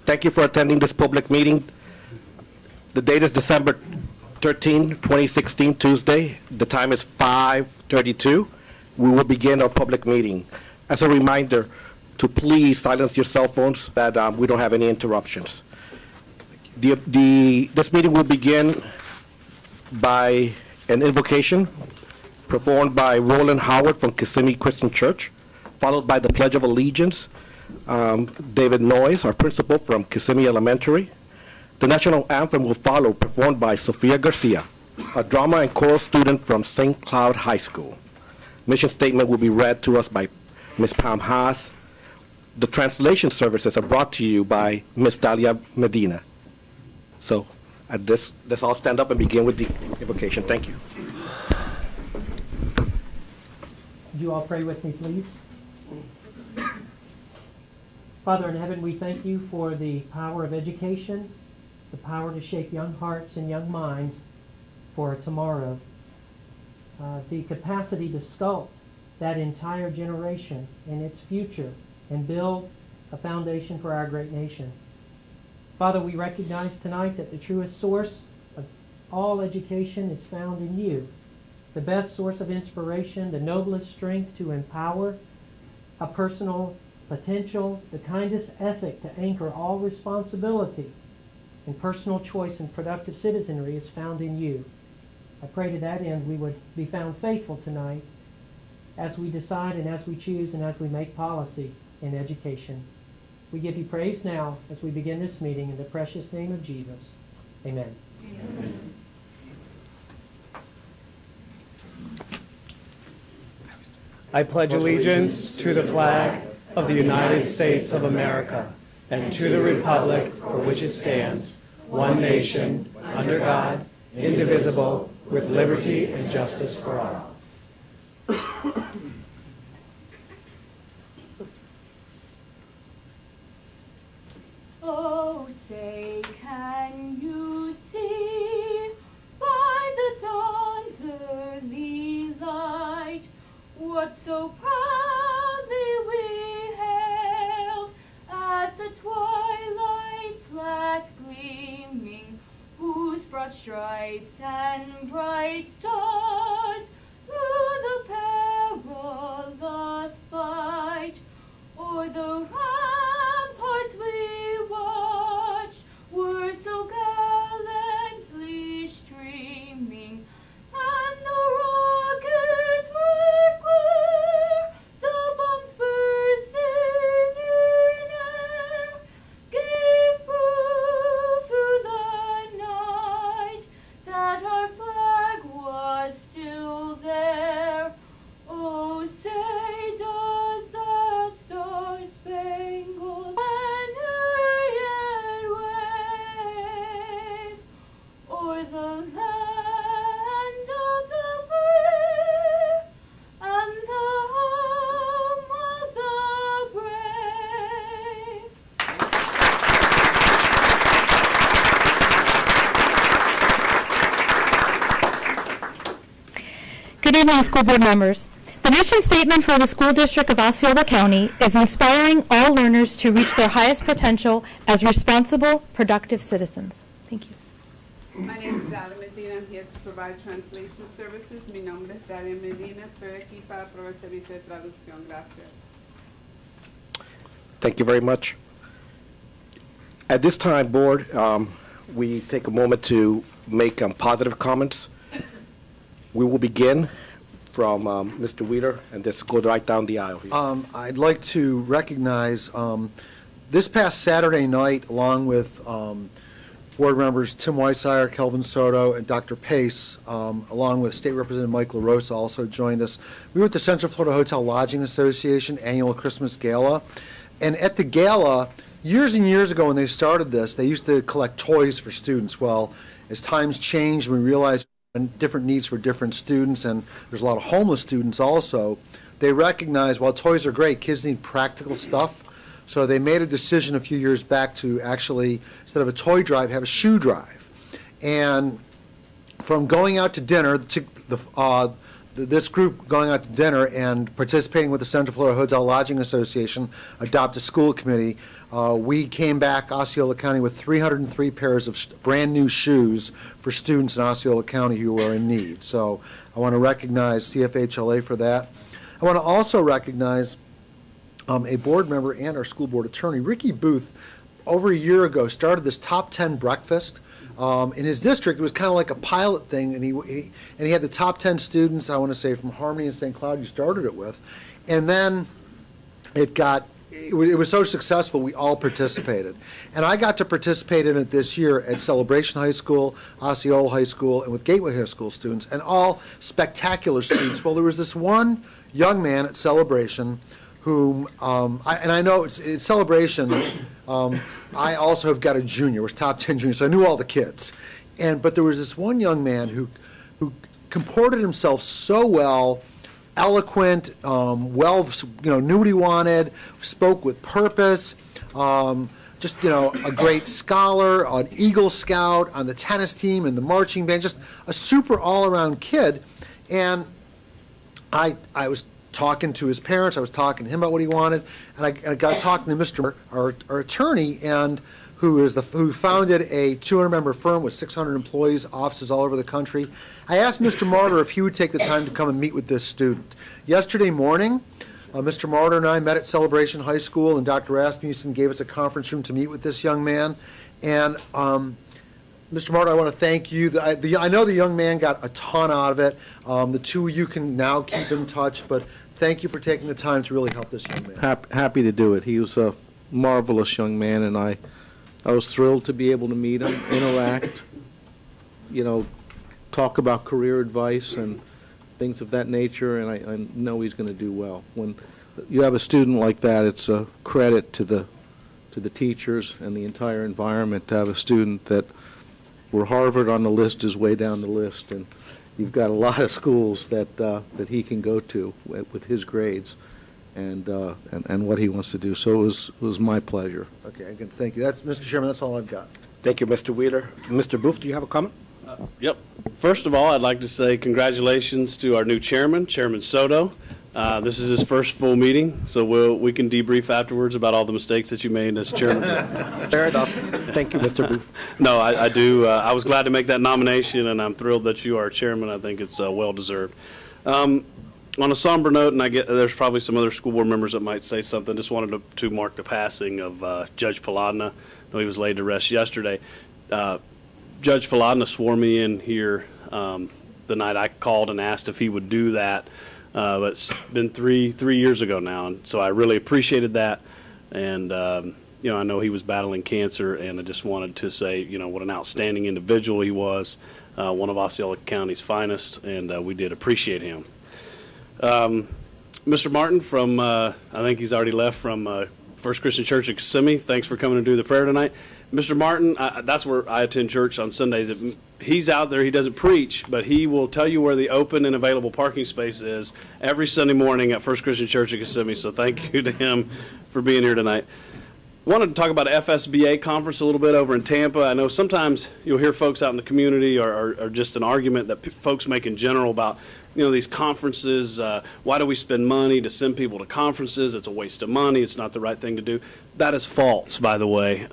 Thank you for attending this public meeting. The date is December 13, 2016, Tuesday. The time is 5:32. We will begin our public meeting. As a reminder, to please silence your cell phones that we don't have any interruptions. This meeting will begin by an invocation performed by Roland Howard from Kissimmee Christian Church, followed by the Pledge of Allegiance. David Noyes, our principal from Kissimmee Elementary. The national anthem will follow, performed by Sofia Garcia, a drama and choral student from St. Cloud High School. Mission statement will be read to us by Ms. Pam Haas. The translation services are brought to you by Ms. Dalia Medina. So at this, let's all stand up and begin with the invocation. Thank you. Would you all pray with me, please? Father in heaven, we thank you for the power of education, the power to shape young hearts and young minds for tomorrow, the capacity to sculpt that entire generation and its future and build a foundation for our great nation. Father, we recognize tonight that the truest source of all education is found in you, the best source of inspiration, the noblest strength to empower a personal potential, the kindest ethic to anchor all responsibility and personal choice and productive citizenry is found in you. I pray to that end we would be found faithful tonight as we decide and as we choose and as we make policy in education. We give you praise now as we begin this meeting in the precious name of Jesus. Amen. Amen. I pledge allegiance to the flag of the United States of America and to the republic for which it stands, one nation, under God, indivisible, with liberty and justice for all. Oh, say, can you see by the dawn's early light what so proudly we hailed at the twilight's last gleaming, whose broad stripes and bright stars through the perilous fight o'er the ramparts we watched were so gallantly streaming, and the rockets were clear, the bombs bursting in air gave proof through the night that our flag was still there. Oh, say, does that star-spangled banner yet wave o'er the land of the free and the home of the brave? Good evening, school board members. The mission statement for the school district of Osceola County is inspiring all learners to reach their highest potential as responsible, productive citizens. Thank you. My name is Dalia Medina. I'm here to provide translation services. Mi nombre es Dalia Medina. Estoy aquí para proveer servicio de traducción. Gracias. Thank you very much. At this time, board, we take a moment to make positive comments. We will begin from Mr. Weeder and just go right down the aisle here. I'd like to recognize this past Saturday night, along with board members Tim Weissire, Kelvin Soto, and Dr. Pace, along with State Representative Mike LaRosa, also joined us. We were at the Central Florida Hotel Lodging Association annual Christmas Gala. And at the gala, years and years ago when they started this, they used to collect toys for students. Well, as times changed, we realized different needs for different students, and there's a lot of homeless students also. They recognize while toys are great, kids need practical stuff. So they made a decision a few years back to actually, instead of a toy drive, have a shoe drive. And from going out to dinner, the this group going out to dinner and participating with the Central Florida Hotel Lodging Association Adopt a School Committee, we came back, Osceola County, with 303 pairs of brand-new shoes for students in Osceola County who are in need. So I want to recognize CFHLA for that. I want to also recognize a board member and our school board attorney, Ricky Booth, over a year ago started this top 10 breakfast. In his district, it was kind of like a pilot thing, and he had the top 10 students, I want to say, from Harmony and St. Cloud you started it with. And then it was so successful, we all participated. And I got to participate in it this year at Celebration High School, Osceola High School, and with Gateway High School students, and all spectacular students. Well, there was this one young man at Celebration whom, I know it's Celebration, I also have got a junior, was top 10 junior, so I knew all the kids. But there was this one young man who comported himself so well, eloquent, knew what he wanted, spoke with purpose, a great scholar, an Eagle Scout on the tennis team and the marching band, just a super all-around kid. And I was talking to his parents, I was talking to him about what he wanted, and I got talking to Mr. our attorney, and who founded a 200-member firm with 600 employees, offices all over the country. I asked Mr. Martyr if he would take the time to come and meet with this student. Yesterday morning, Mr. Martyr and I met at Celebration High School, and Dr. Rasmussen gave us a conference room to meet with this young man. And Mr. Martin, I want to thank you. I know the young man got a ton out of it. The two of you can now keep in touch, but thank you for taking the time to really help this young man. Happy to do it. He was a marvelous young man, and I was thrilled to be able to meet him, interact, talk about career advice and things of that nature, and I know he's going to do well. When you have a student like that, it's a credit to the teachers and the entire environment to have a student that, where Harvard on the list is way down the list, and you've got a lot of schools that he can go to with his grades and what he wants to do. So it was my pleasure. Okay, again, thank you. That's, Mr. Chairman, that's all I've got. Thank you, Mr. Wheeler. Mr. Booth, do you have a comment? Yep. First of all, I'd like to say congratulations to our new chairman, Chairman Soto. This is his first full meeting, so we can debrief afterwards about all the mistakes that you made as chairman. Fair enough. Thank you, Mr. Booth. No, I do. I was glad to make that nomination, and I'm thrilled that you are chairman. I think it's well-deserved. On a somber note, and there's probably some other school board members that might say something, just wanted to mark the passing of Judge Paladna. I know he was laid to rest yesterday. Judge Paladna swore me in here the night I called and asked if he would do that. But it's been three years ago now, and so I really appreciated that. And I know he was battling cancer, and I just wanted to say, what an outstanding individual he was, one of Osceola County's finest, and we did appreciate him. Mr. Martin from, I think he's already left, from First Christian Church of Kissimmee. Thanks for coming to do the prayer tonight. Mr. Martin, that's where I attend church on Sundays. He's out there, he doesn't preach, but he will tell you where the open and available parking space is every Sunday morning at First Christian Church of Kissimmee, so thank you to him for being here tonight. Wanted to talk about FSBA conference a little bit over in Tampa. I know sometimes you'll hear folks out in the community or just an argument that folks make in general about these conferences, why do we spend money to send people to conferences? It's a waste of money. It's not the right thing to do. That is false, by the way.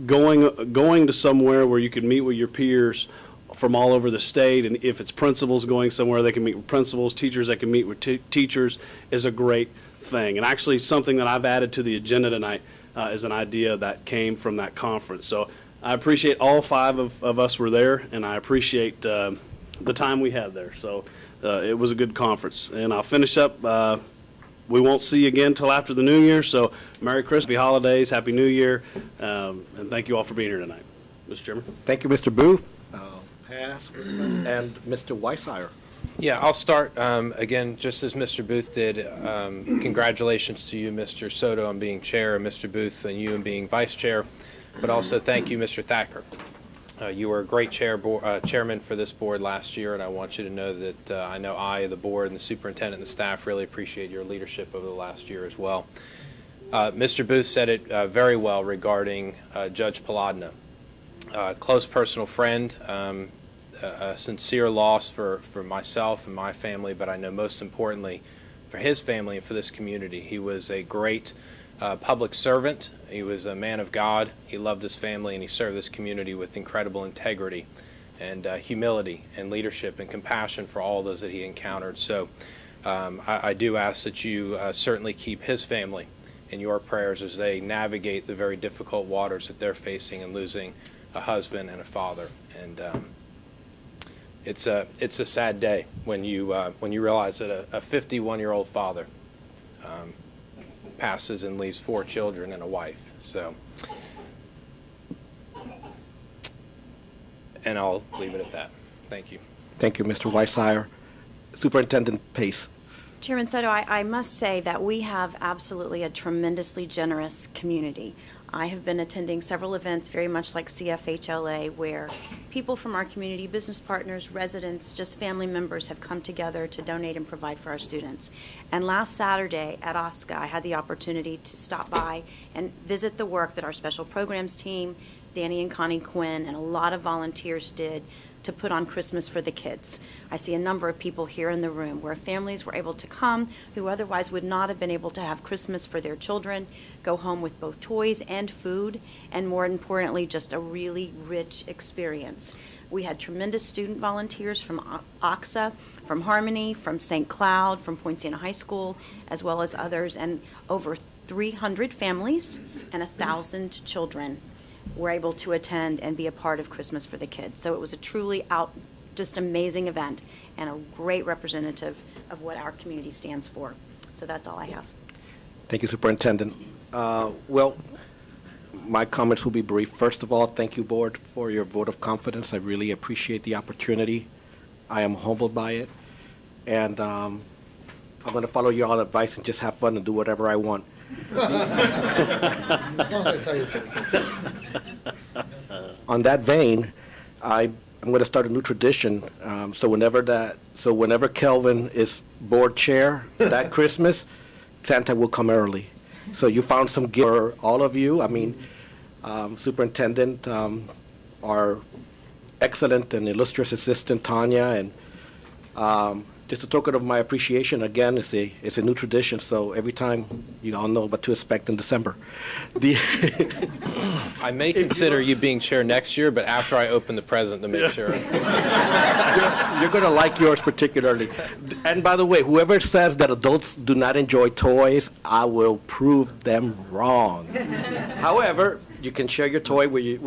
Going to somewhere where you can meet with your peers from all over the state, and if it's principals going somewhere, they can meet with principals, teachers that can meet with teachers, is a great thing. And actually something that I've added to the agenda tonight is an idea that came from that conference. So I appreciate all five of us were there, and I appreciate the time we had there. So it was a good conference. And I'll finish up. We won't see you again till after the new year, so Merry Christmas, Happy Holidays, Happy New Year, and thank you all for being here tonight. Mr. Chairman. Thank you, Mr. Booth. Pass. And Mr. Weissire. Yeah, I'll start. Again, just as Mr. Booth did, congratulations to you, Mr. Soto, on being chair, and Mr. Booth and you on being vice chair, but also thank you, Mr. Thacker. You were a great chairman for this board last year, and I want you to know that I know the board, and the superintendent and the staff really appreciate your leadership over the last year as well. Mr. Booth said it very well regarding Judge Paladna. Close personal friend, a sincere loss for myself and my family, but I know most importantly for his family and for this community. He was a great public servant. He was a man of God. He loved his family, and he served this community with incredible integrity and humility and leadership and compassion for all those that he encountered. So I do ask that you certainly keep his family in your prayers as they navigate the very difficult waters that they're facing in losing a husband and a father. And it's a sad day when you realize that a 51-year-old father passes and leaves 4 children and a wife. So, and I'll leave it at that. Thank you. Thank you, Mr. Weissire. Superintendent Pace. Chairman Soto, I must say that we have absolutely a tremendously generous community. I have been attending several events very much like CFHLA where people from our community, business partners, residents, just family members have come together to donate and provide for our students. And last Saturday at Osceola, I had the opportunity to stop by and visit the work that our special programs team, Danny and Connie Quinn, and a lot of volunteers did to put on Christmas for the kids. I see a number of people here in the room where families were able to come who otherwise would not have been able to have Christmas for their children, go home with both toys and food, and more importantly, just a really rich experience. We had tremendous student volunteers from OXA, from Harmony, from St. Cloud, from Poinciana High School, as well as others, and over 300 families and 1,000 children were able to attend and be a part of Christmas for the kids. So it was a truly just amazing event and a great representative of what our community stands for. So that's all I have. Thank you, Superintendent. Well, my comments will be brief. First of all, thank you, Board, for your vote of confidence. I really appreciate the opportunity. I am humbled by it. And I'm going to follow your all advice and just have fun and do whatever I want. On that vein, I'm going to start a new tradition. So whenever Kelvin is board chair that Christmas, Santa will come early. So you found some gift for all of you. I mean, Superintendent, our excellent and illustrious assistant Tanya, and just a token of my appreciation. Again, it's a new tradition. So every time, you all know what to expect in December. I may consider you being chair next year, but after I open the present to make sure. You're going to like yours particularly. And by the way, whoever says that adults do not enjoy toys, I will prove them wrong. However, you can share your toy with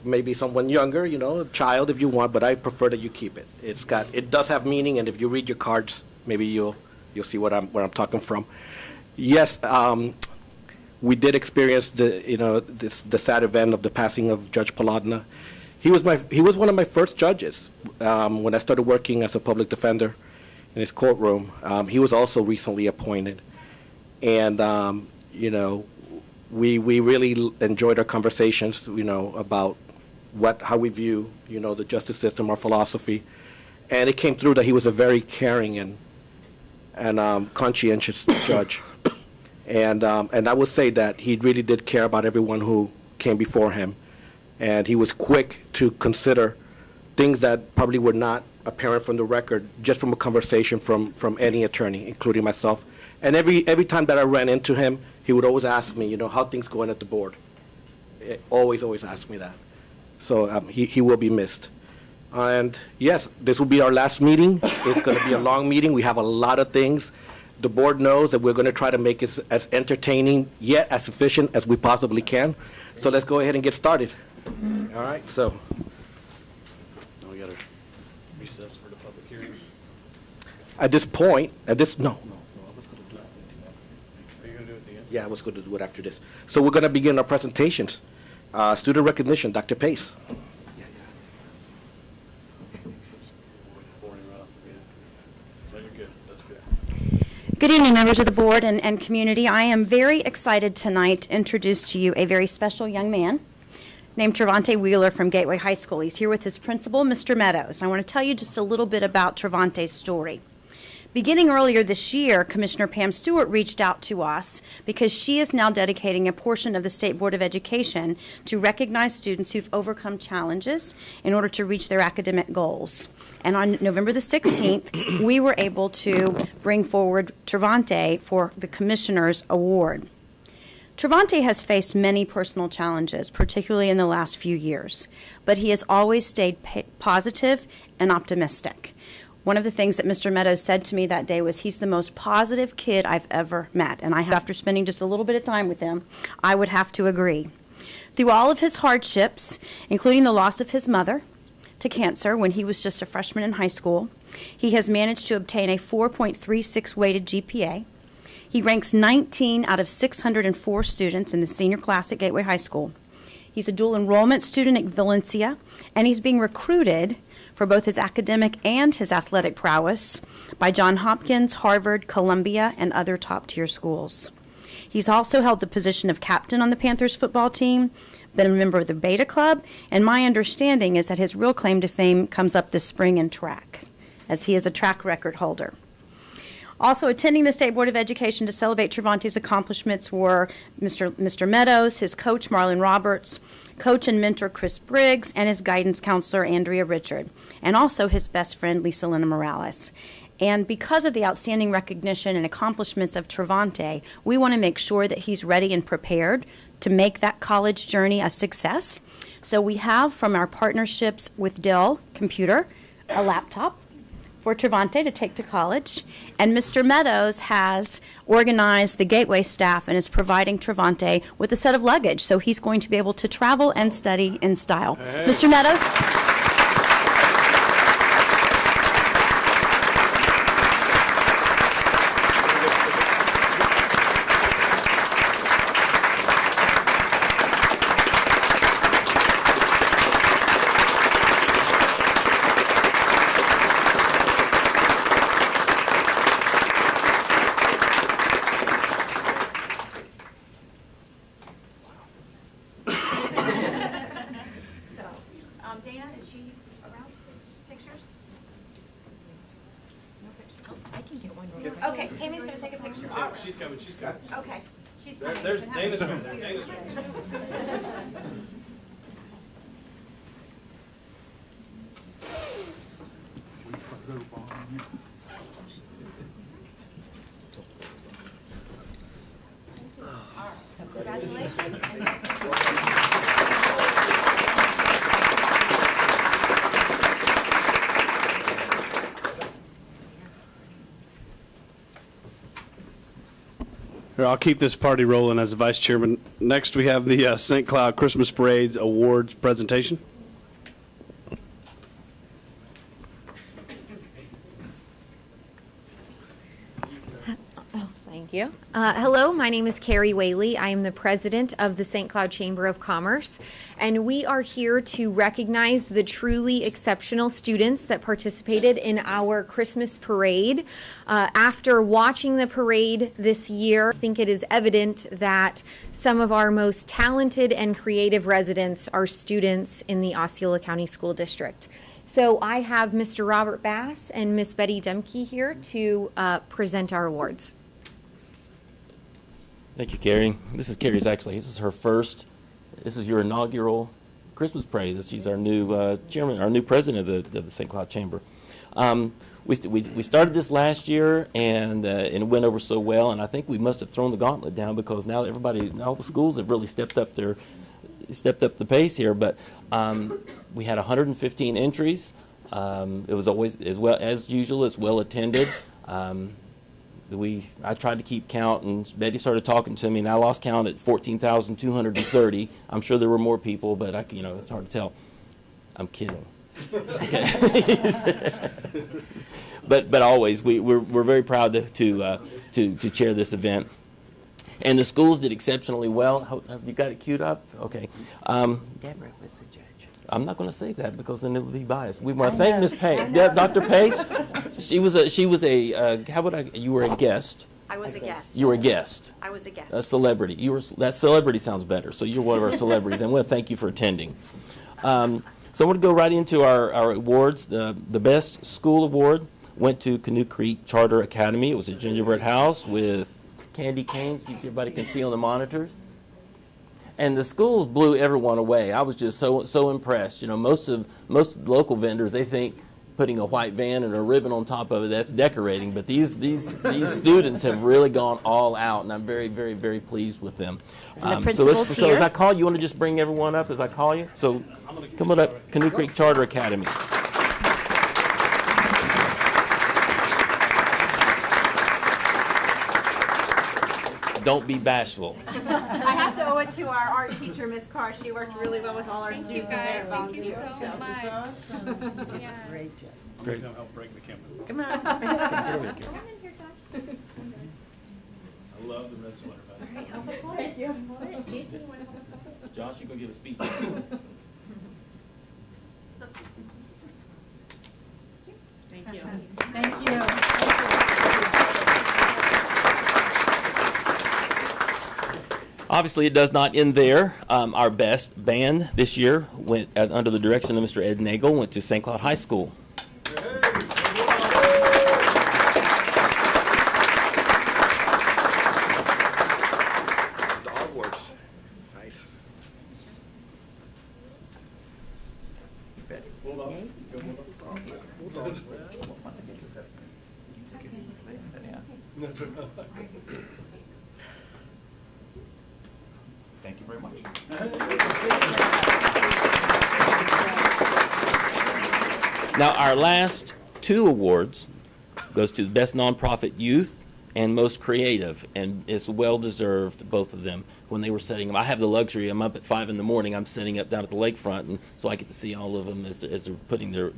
maybe someone younger, a child if you want, but I prefer that you keep it. It does have meaning, and if you read your cards, maybe you'll see where I'm talking from. Yes, we did experience the sad event of the passing of Judge Paladna. He was one of my first judges when I started working as a public defender in his courtroom. He was also recently appointed, and we really enjoyed our conversations, about how we view, the justice system, our philosophy, and it came through that he was a very caring and conscientious judge, and I would say that he really did care about everyone who came before him, and he was quick to consider things that probably were not apparent from the record, just from a conversation from any attorney, including myself. And every time that I ran into him, he would always ask me, how things going at the board. Always ask me that. So he will be missed. And yes, this will be our last meeting. It's going to be a long meeting. We have a lot of things. The board knows that we're going to try to make it as entertaining yet as efficient as we possibly can. So let's go ahead and get started. All right, so. Now we got to recess for the public hearing. At this point, no, I was going to do it. Are you going to do it at the end? Yeah, I was going to do it after this. So we're going to begin our presentations. Student recognition, Dr. Pace. Good evening, members of the board and community. I am very excited tonight to introduce to you a very special young man named Trevante Wheeler from Gateway High School. He's here with his principal, Mr. Meadows. I want to tell you just a little bit about Trevante's story. Beginning earlier this year, Commissioner Pam Stewart reached out to us because she is now dedicating a portion of the State Board of Education to recognize students who've overcome challenges in order to reach their academic goals. And on November the 16th, we were able to bring forward Trevante for the Commissioner's Award. Trevante has faced many personal challenges, particularly in the last few years, but he has always stayed positive and optimistic. One of the things that Mr. Meadows said to me that day was he's the most positive kid I've ever met, and after spending just a little bit of time with him, I would have to agree. Through all of his hardships, including the loss of his mother to cancer when he was just a freshman in high school, he has managed to obtain a 4.36 weighted GPA. He ranks 19 out of 604 students in the senior class at Gateway High School. He's a dual enrollment student at Valencia, and he's being recruited for both his academic and his athletic prowess by Johns Hopkins, Harvard, Columbia, and other top-tier schools. He's also held the position of captain on the Panthers football team, been a member of the Beta Club, and my understanding is that his real claim to fame comes up this spring in track, as he is a track record holder. Also attending the State Board of Education to celebrate Trevante's accomplishments were Mr. Meadows, his coach Marlon Roberts, coach and mentor Chris Briggs, and his guidance counselor Andrea Richard, and also his best friend Lisa Lena Morales. And because of the outstanding recognition and accomplishments of Trevante, we want to make sure that he's ready and prepared to make that college journey a success. So we have, from our partnerships with Dell Computer, a laptop for Trevante to take to college, and Mr. Meadows has organized the Gateway staff and is providing Trevante with a set of luggage, so he's going to be able to travel and study in style. Hey. Mr. Meadows? Dana, is she around? Pictures? No pictures. I can get one. Okay, Tammy's going to take a picture. She's coming, she's coming. Okay, she's coming. There's Dana's coming. Dana's coming. So congratulations. Here, I'll keep this party rolling as the vice chairman. Next, we have the St. Cloud Christmas Parade's awards presentation. Thank you. Hello, my name is Carrie Whaley. I am the president of the St. Cloud Chamber of Commerce, and we are here to recognize the truly exceptional students that participated in our Christmas parade. After watching the parade this year, I think it is evident that some of our most talented and creative residents are students in the Osceola County School District. So I have Mr. Robert Bass and Miss Betty Demke here to present our awards. Thank you, Carrie. This is her first, this is your inaugural Christmas parade. She's our new chairman, our new president of the St. Cloud Chamber. We started this last year, and it went over so well, and I think we must have thrown the gauntlet down because now all the schools have really stepped up the pace here. But we had 115 entries. It was always, as usual, it's well attended. I tried to keep count, and Betty started talking to me, and I lost count at 14,230. I'm sure there were more people, but it's hard to tell. I'm kidding. Okay. but always we're very proud to chair this event, and the schools did exceptionally well. Have you got it queued up? Okay. Deborah was the judge. I'm not going to say that because then it'll be biased. We want to thank Ms. Pace, Dr. Pace. You were a guest. I was a guest. You were a guest. I was a guest. A celebrity. That celebrity sounds better. So you're one of our celebrities, and we want to thank you for attending. So I want to go right into our awards. The Best School Award went to Canoe Creek Charter Academy. It was a gingerbread house with candy canes everybody can see on the monitors. And the schools blew everyone away. I was just so impressed. You know, most of the local vendors, they think putting a white van and a ribbon on top of it, that's decorating. But these students have really gone all out, and I'm very, very, very pleased with them. And the principal's so as I call you, want to just bring everyone up as I call you? So come on up, Canoe Creek Charter Academy. Don't be bashful. I have to owe it to our art teacher, Miss Carr. She worked really well with all our students and their volunteers. Thank you so much. Yeah. Great job. Great. Help break the camera. Come on. Come in here, Josh. I love the red sweater. All right, help us hold it. Thank you. Hold it. Jason, you want to help us hold it? Josh, you're going to give a speech. Thank you. Thank you. Obviously, it does not end there. Our best band this year went under the direction of Mr. Ed Nagel, went to St. Cloud High School. Dog works. Nice. Thank you very much. Now, our last two awards goes to the Best Nonprofit Youth and Most Creative, and it's well-deserved, both of them, when they were setting them. I have the luxury, I'm up at 5 in the morning, I'm setting up down at the lakefront, and so I get to see all of them as they're putting their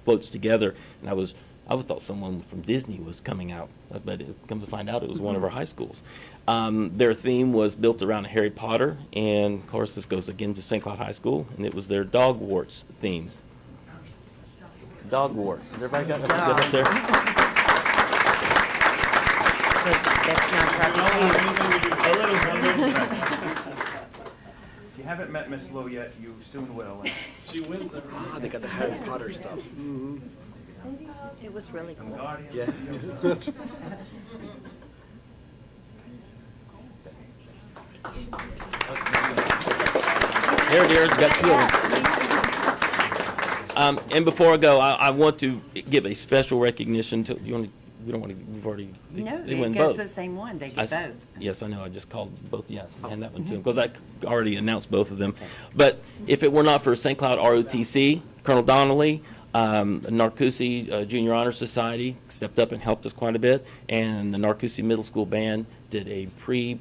floats together. And I thought someone from Disney was coming out, but come to find out it was one of our high schools. Their theme was built around Harry Potter, and of course this goes again to St. Cloud High School, and it was their dog warts theme. Dog warts. Has everybody got up there? That's not If you haven't met Miss Lowe yet, you soon will. She wins every Ah, they got the Harry Potter stuff. It was really cool. Yeah. Here, dear, got two of them. And before I go, I want to give a special recognition to you. We don't want to. We've already. They win both. the same one. They get both. Yes, I know. I just called both. Yeah, and that one too, because I already announced both of them. But if it were not for St. Cloud ROTC, Colonel Donnelly, Narcoossee Junior Honor Society stepped up and helped us quite a bit, and the Narcoossee Middle School Band did a pre-parade,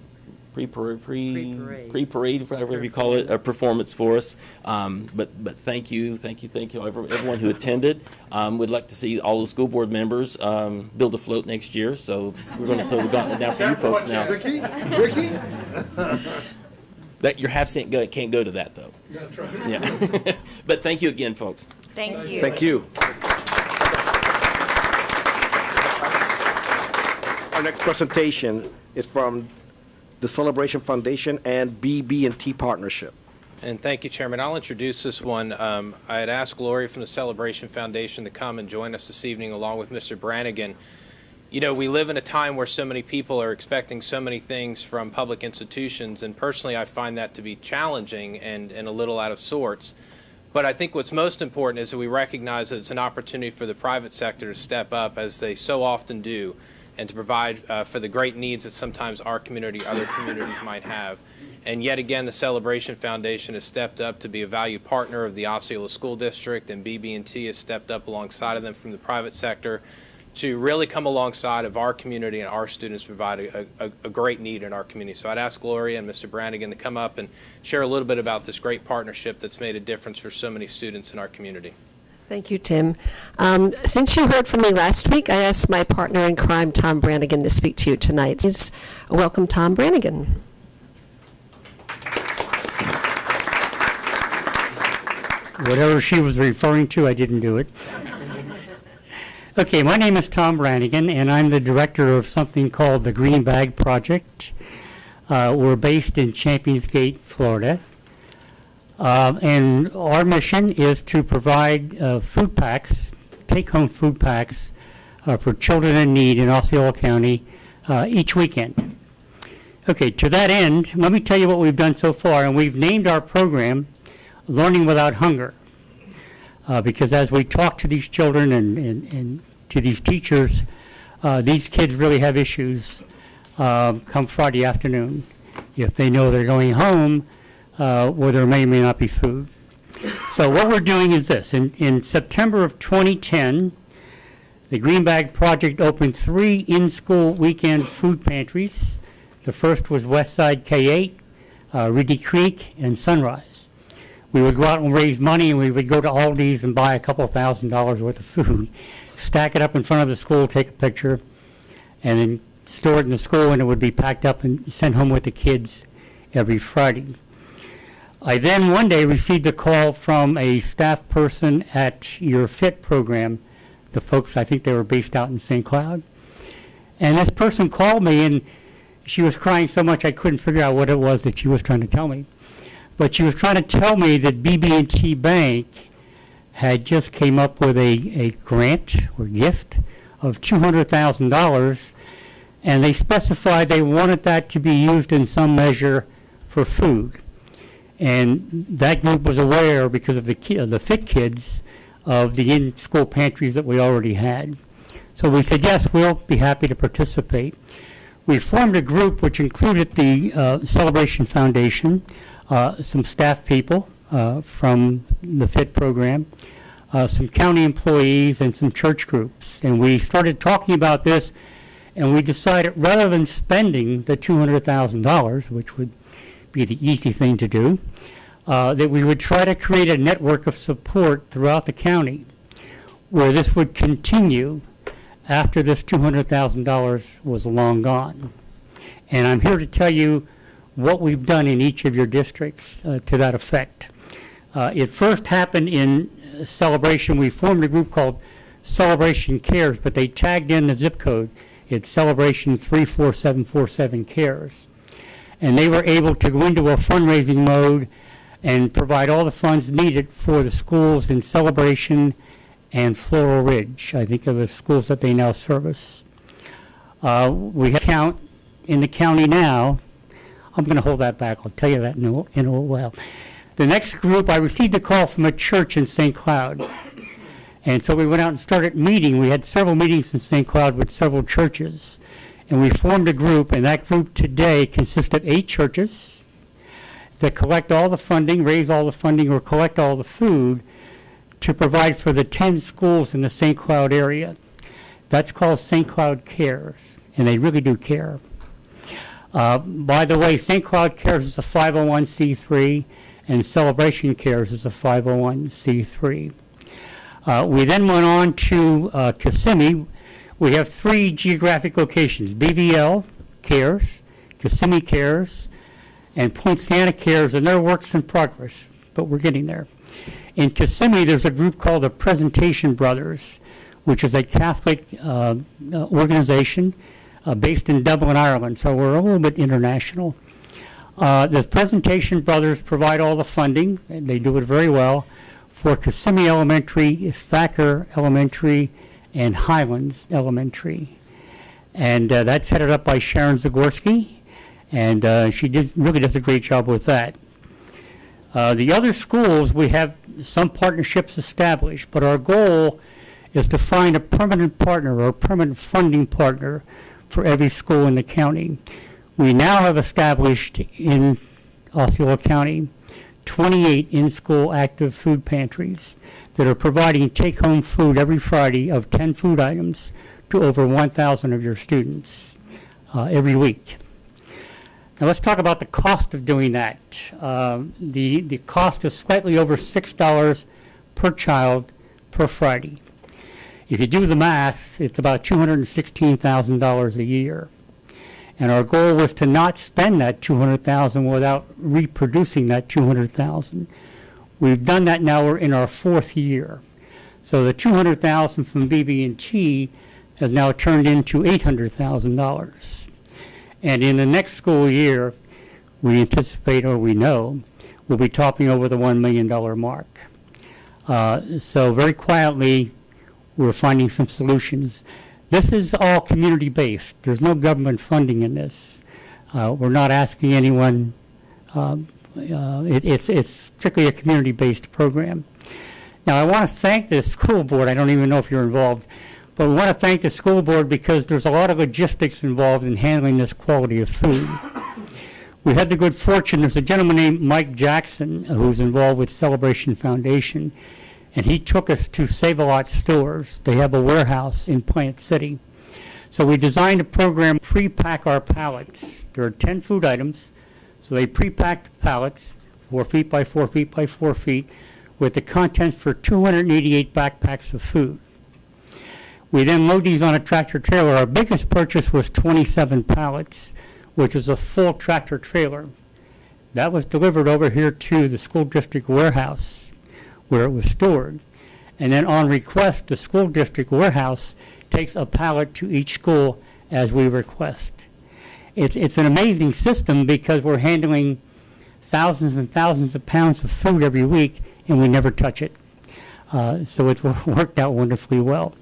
whatever you call it, a performance for us. But thank you, everyone who attended. We'd like to see all the school board members build a float next year, so we're going to throw the gauntlet down for you folks now. Ricky? That your half cent can't go to that though. That's right. Yeah. But thank you again, folks. Thank you. Thank you. Our next presentation is from the Celebration Foundation and BB&T Partnership. And thank you, Chairman. I'll introduce this one. I had asked Gloria from the Celebration Foundation to come and join us this evening along with Mr. Brannigan. You know, we live in a time where so many people are expecting so many things from public institutions, and personally I find that to be challenging and a little out of sorts. But I think what's most important is that we recognize that it's an opportunity for the private sector to step up, as they so often do, and to provide for the great needs that sometimes our community, other communities might have. And yet again, the Celebration Foundation has stepped up to be a valued partner of the Osceola School District, and BB&T has stepped up alongside of them from the private sector to really come alongside of our community and our students, provide a great need in our community. So I'd ask Gloria and Mr. Brannigan to come up and share a little bit about this great partnership that's made a difference for so many students in our community. Thank you, Tim. Since you heard from me last week, I asked my partner in crime, Tom Brannigan, to speak to you tonight. Please welcome Tom Brannigan. Whatever she was referring to, I didn't do it. Okay, my name is Tom Brannigan, and I'm the director of something called the Green Bag Project. We're based in Champions Gate, Florida. And our mission is to provide food packs, take-home food packs, for children in need in Osceola County each weekend. Okay, to that end, let me tell you what we've done so far, and we've named our program Learning Without Hunger, because as we talk to these children and to these teachers, these kids really have issues come Friday afternoon if they know they're going home where there may or may not be food. So what we're doing is this. In September of 2010, the Green Bag Project opened 3 in-school weekend food pantries. The first was Westside K8, Reedy Creek, and Sunrise. We would go out and raise money, and we would go to Aldi's and buy a couple $1,000s worth of food, stack it up in front of the school, take a picture, and then store it in the school, and it would be packed up and sent home with the kids every Friday. I then one day received a call from a staff person at your FIT program, the folks, I think they were based out in St. Cloud. And this person called me, and she was crying so much I couldn't figure out what it was that she was trying to tell me. But she was trying to tell me that BB&T Bank had just came up with a grant or gift of $200,000, and they specified they wanted that to be used in some measure for food. And that group was aware, because of the FIT kids, of the in-school pantries that we already had. So we said, yes, we'll be happy to participate. We formed a group which included the Celebration Foundation, some staff people from the FIT program, some county employees, and some church groups. And we started talking about this, and we decided rather than spending the $200,000, which would be the easy thing to do, that we would try to create a network of support throughout the county where this would continue after this $200,000 was long gone. And I'm here to tell you what we've done in each of your districts to that effect. It first happened in Celebration. We formed a group called Celebration Cares, but they tagged in the zip code. It's Celebration 34747 Cares. And they were able to go into a fundraising mode and provide all the funds needed for the schools in Celebration and Floral Ridge, I think, are the schools that they now service. We have count in the county now. I'm going to hold that back. I'll tell you that in a while. The next group, I received a call from a church in St. Cloud. And so we went out and started meeting. We had several meetings in St. Cloud with several churches. And we formed a group, and that group today consists of 8 churches that collect all the funding, raise all the funding, or collect all the food to provide for the 10 schools in the St. Cloud area. That's called St. Cloud Cares, and they really do care. By the way, St. Cloud Cares is a 501c3, and Celebration Cares is a 501c3. We then went on to Kissimmee. We have 3 geographic locations: BVL Cares, Kissimmee Cares, and Point Santa Cares, and they're works in progress, but we're getting there. In Kissimmee, there's a group called the Presentation Brothers, which is a Catholic organization based in Dublin, Ireland, so we're a little bit international. The Presentation Brothers provide all the funding, and they do it very well, for Kissimmee Elementary, Thacker Elementary, and Highlands Elementary. And that's headed up by Sharon Zagorski, and she really does a great job with that. The other schools, we have some partnerships established, but our goal is to find a permanent partner or a permanent funding partner for every school in the county. We now have established in Osceola County 28 in-school active food pantries that are providing take-home food every Friday of 10 food items to over 1,000 of your students every week. Now let's talk about the cost of doing that. The cost is slightly over $6 per child per Friday. If you do the math, it's about $216,000 a year. And our goal was to not spend that $200,000 without reproducing that $200,000. We've done that now. We're in our 4th year. So the $200,000 from BB&T has now turned into $800,000. And in the next school year, we anticipate, or we know, we'll be topping over the $1 million mark. So very quietly, we're finding some solutions. This is all community-based. There's no government funding in this. We're not asking anyone. It's strictly a community-based program. Now, I want to thank the school board. I don't even know if you're involved, but we want to thank the school board because there's a lot of logistics involved in handling this quality of food. We had the good fortune, there's a gentleman named Mike Jackson who's involved with Celebration Foundation, and he took us to Save-A-Lot stores. They have a warehouse in Plant City. So we designed a program, pre-pack our pallets. There are 10 food items, so they pre-packed the pallets, 4 feet by 4 feet by 4 feet, with the contents for 288 backpacks of food. We then load these on a tractor trailer. Our biggest purchase was 27 pallets, which was a full tractor trailer. That was delivered over here to the school district warehouse where it was stored. And then on request, the school district warehouse takes a pallet to each school as we request. It's an amazing system because we're handling thousands and thousands of pounds of food every week, and we never touch it. So it's worked out wonderfully well.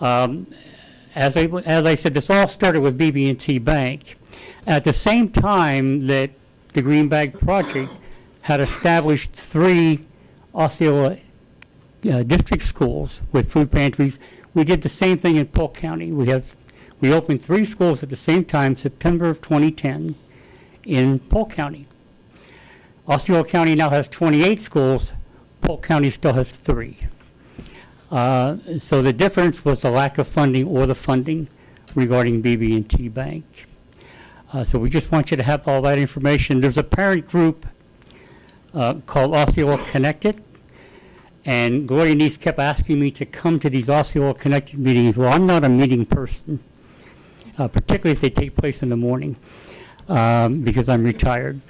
As I said, this all started with BB&T Bank. At the same time that the Green Bag Project had established 3 Osceola district schools with food pantries, we did the same thing in Polk County. We opened 3 schools at the same time, September of 2010, in Polk County. Osceola County now has 28 schools. Polk County still has 3. So the difference was the lack of funding or the funding regarding BB&T Bank. So we just want you to have all that information. There's a parent group called Osceola Connected, and Gloria Neese kept asking me to come to these Osceola Connected meetings. Well, I'm not a meeting person, particularly if they take place in the morning, because I'm retired.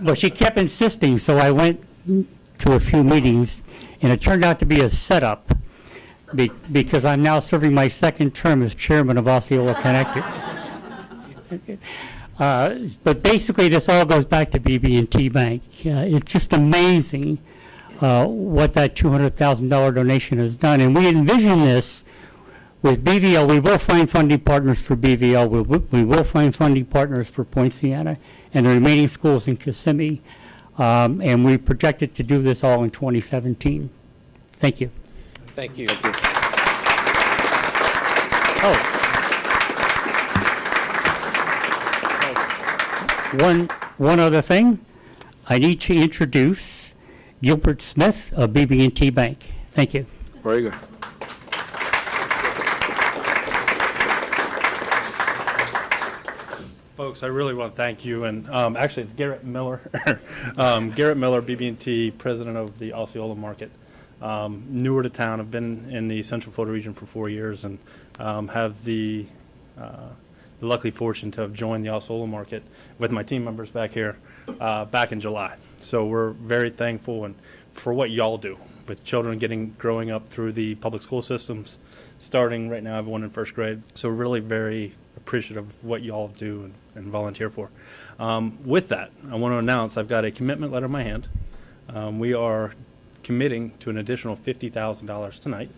But she kept insisting, so I went to a few meetings, and it turned out to be a setup because I'm now serving my 2nd term as chairman of Osceola Connected. But basically, this all goes back to BB&T Bank. It's just amazing what that $200,000 donation has done. And we envision this with BVL. We will find funding partners for BVL. We will find funding partners for Poinciana and the remaining schools in Kissimmee. And we projected to do this all in 2017. Thank you. Thank you. One other thing, I need to introduce Gilbert Smith of BB&T Bank. Thank you. Very good. Folks, I really want to thank you, and actually it's Garrett Miller, Garrett Miller, BB&T, president of the Osceola market. Newer to town, I've been in the Central Florida region for 4 years, and have the lucky fortune to have joined the Osceola market with my team members back here back in July. So we're very thankful and for what y'all do with children growing up through the public school systems, starting right now, I have one in 1st grade. So really very appreciative of what y'all do and volunteer for. With that, I want to announce I've got a commitment letter in my hand. We are committing to an additional $50,000 tonight.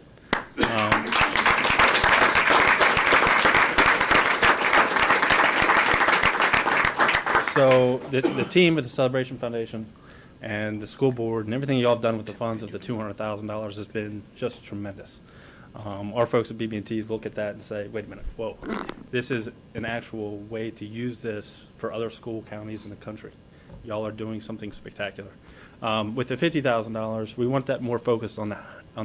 So the team with the Celebration Foundation and the school board and everything y'all have done with the funds of the $200,000 has been just tremendous. Our folks at BB&T look at that and say, wait a minute, whoa, this is an actual way to use this for other school counties in the country. Y'all are doing something spectacular. With the $50,000, we want that more focused on the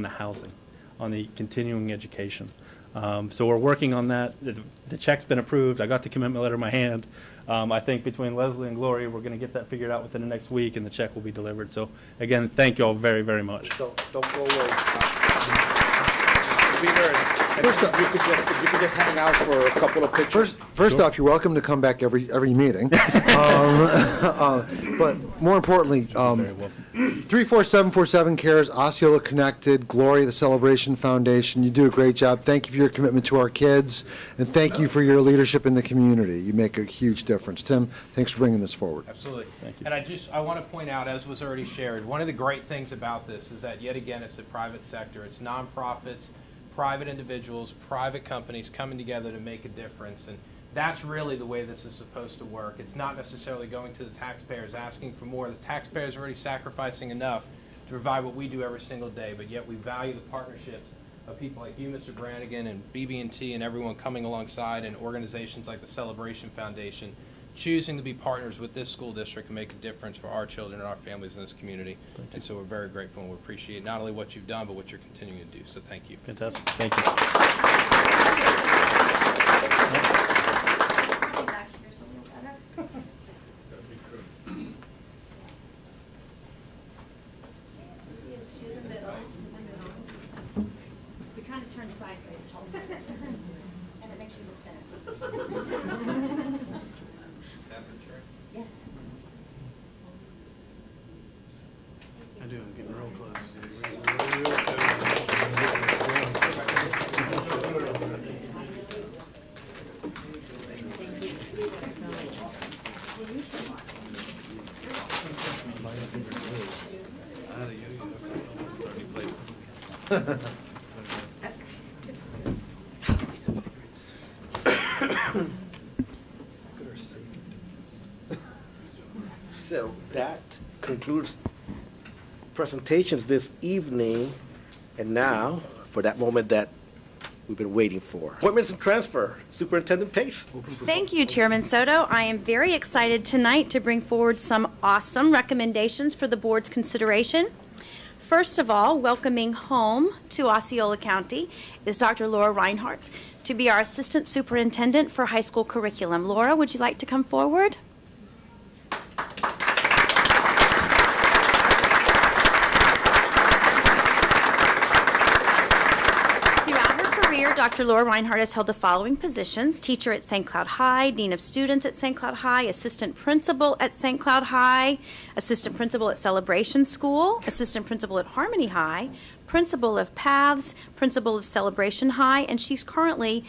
housing, on the continuing education. So we're working on that. The check's been approved. I got the commitment letter in my hand. I think between Leslie and Gloria, we're going to get that figured out within the next week, and the check will be delivered. So again, thank you all very, very much. Don't go away. First off, if you could just hang out for a couple of pictures. First off, you're welcome to come back every meeting. But more importantly, 34747 CARES, Osceola Connected, Gloria, the Celebration Foundation. You do a great job. Thank you for your commitment to our kids, and thank you for your leadership in the community. You make a huge difference. Tim, thanks for bringing this forward. Absolutely. Thank you. And I want to point out, as was already shared, one of the great things about this is that, yet again, it's the private sector. It's nonprofits, private individuals, private companies coming together to make a difference. And that's really the way this is supposed to work. It's not necessarily going to the taxpayers asking for more. The taxpayers are already sacrificing enough to provide what we do every single day, but yet we value the partnerships of people like you, Mr. Brannigan, and BB&T, and everyone coming alongside, and organizations like the Celebration Foundation, choosing to be partners with this school district and make a difference for our children and our families in this community. And so we're very grateful, and we appreciate not only what you've done, but what you're continuing to do. So thank you. Fantastic. Thank you. You're trying to turn sideways, and it makes you look thinner. Yes. I do. I'm getting real close. So that concludes presentations this evening. And now, for that moment that we've been waiting for. Appointments and transfer. Superintendent Pace. Thank you, Chairman Soto. I am very excited tonight to bring forward some awesome recommendations for the board's consideration. First of all, welcoming home to Osceola County is Dr. Laura Reinhardt to be our Assistant Superintendent for High School Curriculum. Laura, would you like to come forward? Dr. Laura Reinhardt has held the following positions: teacher at St. Cloud High, dean of students at St. Cloud High, assistant principal at St. Cloud High, assistant principal at Celebration School, assistant principal at Harmony High, principal of Paths, principal of Celebration High, and she's currently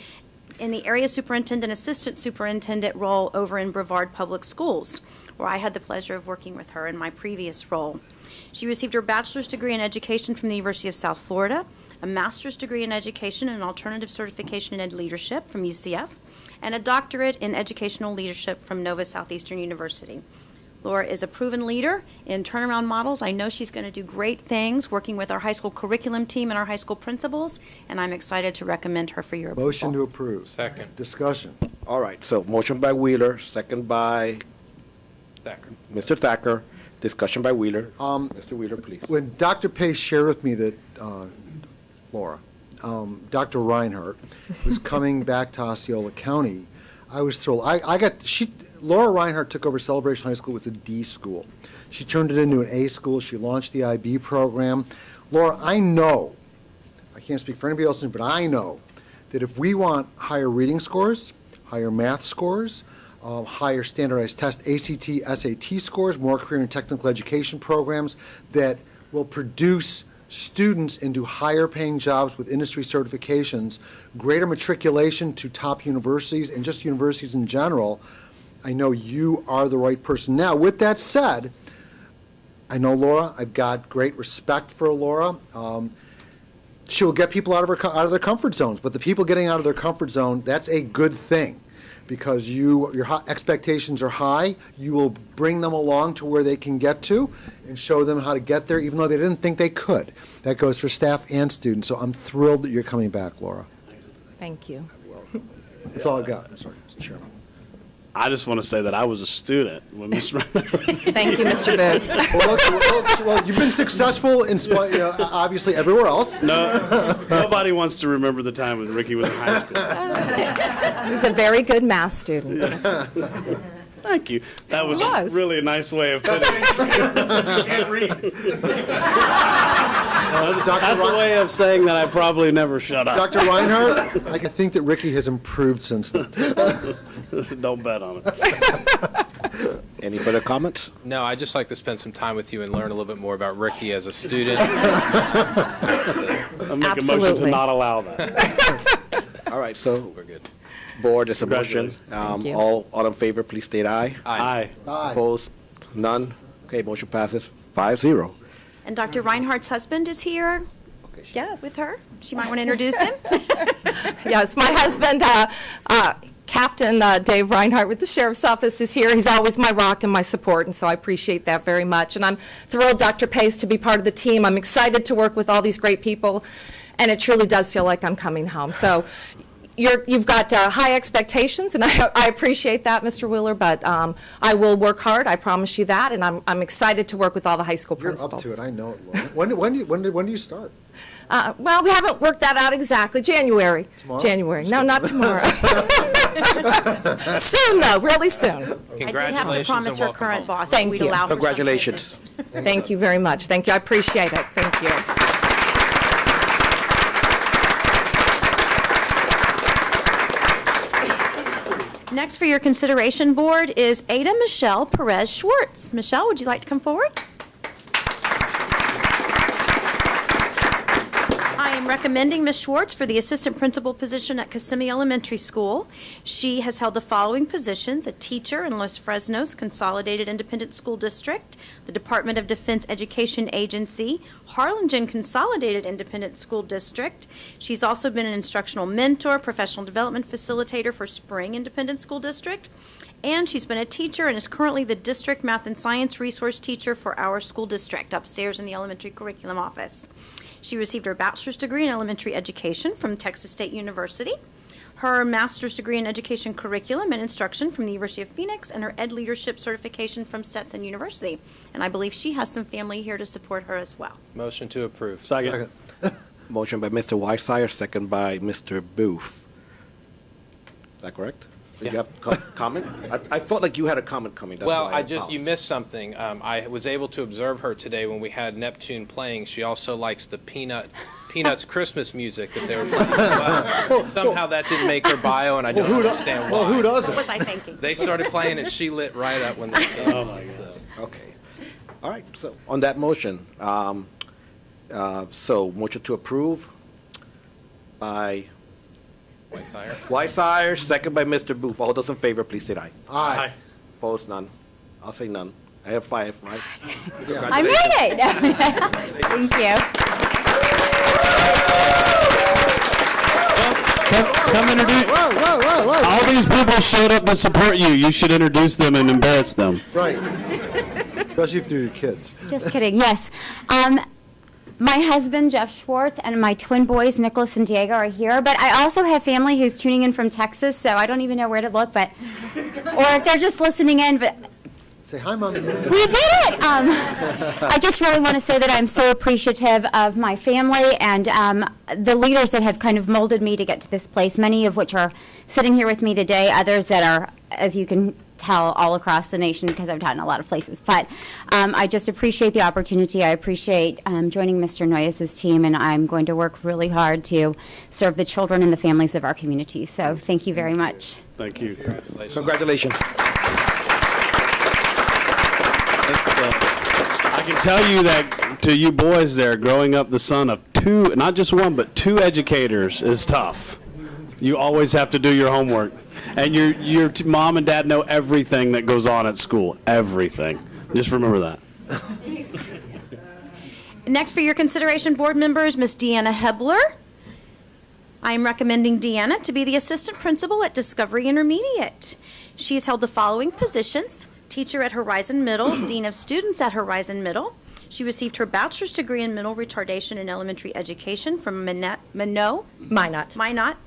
in the area superintendent, assistant superintendent role over in Brevard Public Schools, where I had the pleasure of working with her in my previous role. She received her bachelor's degree in education from the University of South Florida, a master's degree in education and alternative certification in ed leadership from UCF, and a doctorate in educational leadership from Nova Southeastern University. Laura is a proven leader in turnaround models. I know she's going to do great things working with our high school curriculum team and our high school principals, and I'm excited to recommend her for your approval. Motion to approve. Second. Discussion. All right, so motion by Wheeler, second by Thacker. Mr. Thacker. Discussion by Wheeler. Mr. Wheeler, please. When Dr. Pace shared with me that, Laura, Dr. Reinhardt was coming back to Osceola County, I was thrilled. Laura Reinhardt took over Celebration High School. It was a D school. She turned it into an A school. She launched the IB program. Laura, I know, I can't speak for anybody else, but I know that if we want higher reading scores, higher math scores, higher standardized test, ACT, SAT scores, more career and technical education programs that will produce students into higher paying jobs with industry certifications, greater matriculation to top universities and just universities in general, I know you are the right person. Now, with that said, I know Laura. I've got great respect for Laura. She will get people out of their comfort zones, but the people getting out of their comfort zone, that's a good thing, because your expectations are high. You will bring them along to where they can get to and show them how to get there, even though they didn't think they could. That goes for staff and students. So I'm thrilled that you're coming back, Laura. Thank you. That's all I got. I'm sorry, Mr. Chairman. I just want to say that I was a student when Ms. Thank you, Mr. Booth. Well, you've been successful in obviously everywhere else. No, nobody wants to remember the time when Ricky was in high school. He was a very good math student. Thank you. That was really a nice way of putting it. You can't read. That's a way of saying that I probably never shut up. Dr. Reinhardt, I can think that Ricky has improved since then. Don't bet on it. Any further comments? No, I'd just like to spend some time with you and learn a little bit more about Ricky as a student. I'll make a motion to not allow that. All right, so We're good. board, is a motion. you. All in favor, please state aye. Aye. Aye. Opposed? None? Okay, motion passes 5-0. And Dr. Reinhardt's husband is here. Yes. With her. She might want to introduce him. Yes, my husband, Captain Dave Reinhardt with the Sheriff's Office is here. He's always my rock and my support, and so I appreciate that very much. And I'm thrilled, Dr. Pace, to be part of the team. I'm excited to work with all these great people, and it truly does feel like I'm coming home. So you've got high expectations, and I appreciate that, Mr. Wheeler, but I will work hard, I promise you that, and I'm excited to work with all the high school You're principals. up to it, I know it, Lauren. When do you start? Well, we haven't worked that out exactly. January. Tomorrow? January. No, not tomorrow. Soon, though, really soon. I did have to promise her current boss that Thank we'd you. allow for some Congratulations. Thank you very much. Thank you. I appreciate it. Thank you. Next for your consideration board is Ada Michelle Perez Schwartz. Michelle, would you like to come forward? I am recommending Ms. Schwartz for the assistant principal position at Kissimmee Elementary School. She has held the following positions: a teacher in Los Fresnos Consolidated Independent School District, the Department of Defense Education Agency, Harlingen Consolidated Independent School District. She's also been an instructional mentor, professional development facilitator for Spring Independent School District, and she's been a teacher and is currently the district math and science resource teacher for our school district upstairs in the elementary curriculum office. She received her bachelor's degree in elementary education from Texas State University, her master's degree in education curriculum and instruction from the University of Phoenix, and her ed leadership certification from Stetson University. And I believe she has some family here to support her as well. Motion to approve. Second. Motion by Mr. Weissier, second by Mr. Booth. Is that correct? Did you have comments? I felt like you had a comment coming. That's Well, why you paused. missed something. I was able to observe her today when we had Neptune playing. She also likes the Peanuts Christmas music that they were playing as well. Somehow that didn't make her bio, and I don't understand why. Well, who doesn't? What was I thinking? They started playing, and she lit right up when they came. Oh, my God. Okay. All right, so on that motion, so motion to approve by Weissier, second by Mr. Booth. All those in favor, please say aye. Aye. Opposed, none. I'll say none. I have 5, right? I made it. Thank you. Come introduce. Whoa. All these people showed up to support you. You should introduce them and embarrass them. Right. Especially if they're your kids. Just kidding. Yes. My husband, Jeff Schwartz, and my twin boys, Nicholas and Diego, are here. But I also have family who's tuning in from Texas, so I don't even know where to look. But, or if they're just listening in. But Say hi, Mom. we did it. I just really want to say that I'm so appreciative of my family and the leaders that have kind of molded me to get to this place. Many of which are sitting here with me today. Others that are, as you can tell, all across the nation because I've taught in a lot of places. But I just appreciate the opportunity. I appreciate joining Mr. Noyes' team, and I'm going to work really hard to serve the children and the families of our community. So thank you very much. Thank you. Congratulations. I can tell you that to you boys there, growing up the son of two, not just one, but 2 educators is tough. You always have to do your homework. And your mom and dad know everything that goes on at school. Everything. Just remember that. Next for your consideration, board members, Ms. Deanna Hebler. I am recommending Deanna to be the assistant principal at Discovery Intermediate. She has held the following positions: teacher at Horizon Middle, dean of students at Horizon Middle. She received her bachelor's degree in mental retardation in elementary education from Minot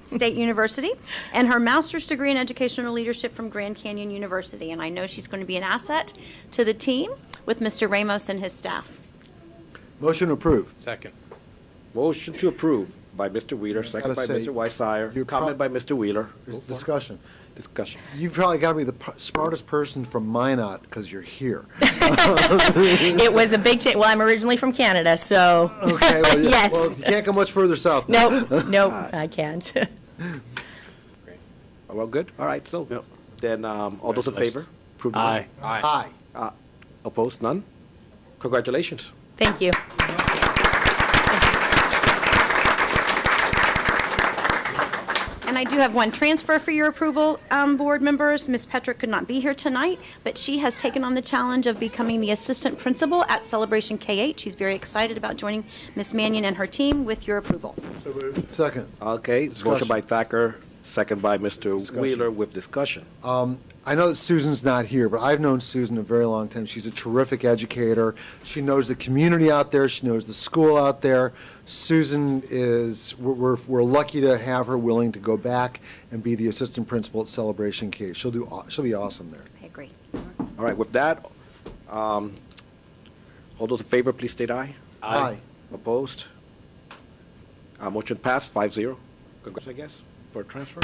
State University, and her master's degree in educational leadership from Grand Canyon University. And I know she's going to be an asset to the team with Mr. Ramos and his staff. Motion approved. Second. Motion to approve by Mr. Wheeler, second by Gotta say, Mr. Weissier, comment by Mr. Wheeler. Discussion. Discussion. You've probably got to be the smartest person from Minot because you're here. It was a big change. Well, I'm originally from Canada, so. Okay, well, Yes. well, you can't go much further south. Nope, I can't. Well, good. All right, so then all those in favor? Approve the Aye. motion? Aye. Opposed? None? Congratulations. Thank you. And And I do have one transfer for your approval, board members. Ms. Petrick could not be here tonight, but she has taken on the challenge of becoming the assistant principal at Celebration K-8. She's very excited about joining Ms. Mannion and her team with your approval. Second. Okay, motion by Thacker, second by Mr. Discussion. Wheeler with discussion. I know that Susan's not here, but I've known Susan a very long time. She's a terrific educator. She knows the community out there. She knows the school out there. Susan is, we're lucky to have her willing to go back and be the assistant principal at Celebration K. She'll be awesome there. I agree. All right, with that, all those in favor, please state aye. Aye. Opposed? Motion passed, 5-0. Congrats, I guess, for a transfer.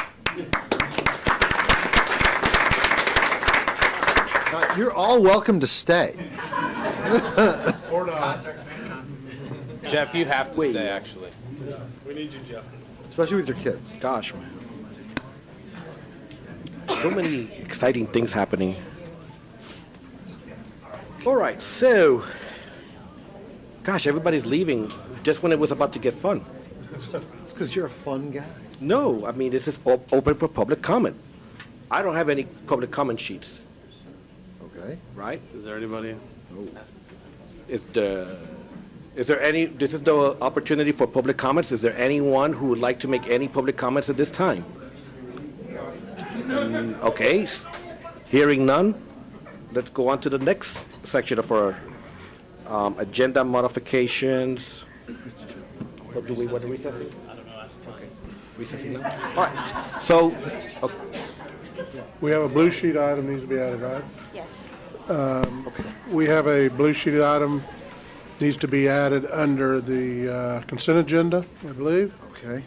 You're all welcome to stay. Jeff, you have to stay, actually. We need you, Jeff. Especially with your kids. Gosh, man. So many exciting things happening. All right, so, gosh, everybody's leaving just when it was about to get fun. It's because you're a fun guy. No, I mean, this is open for public comment. I don't have any public comment sheets, Okay. right? Is there anybody? Is there any, this is the opportunity for public comments. Is there anyone who would like to make any public comments at this time? Okay, hearing none, let's go on to the next section of our agenda modifications. What do we want to recess? I don't know, okay. Recessing now? All right, so, We have a blue sheet item needs to be added, right? Yes. We have a blue sheet item needs to be added under the consent agenda, I believe. Okay.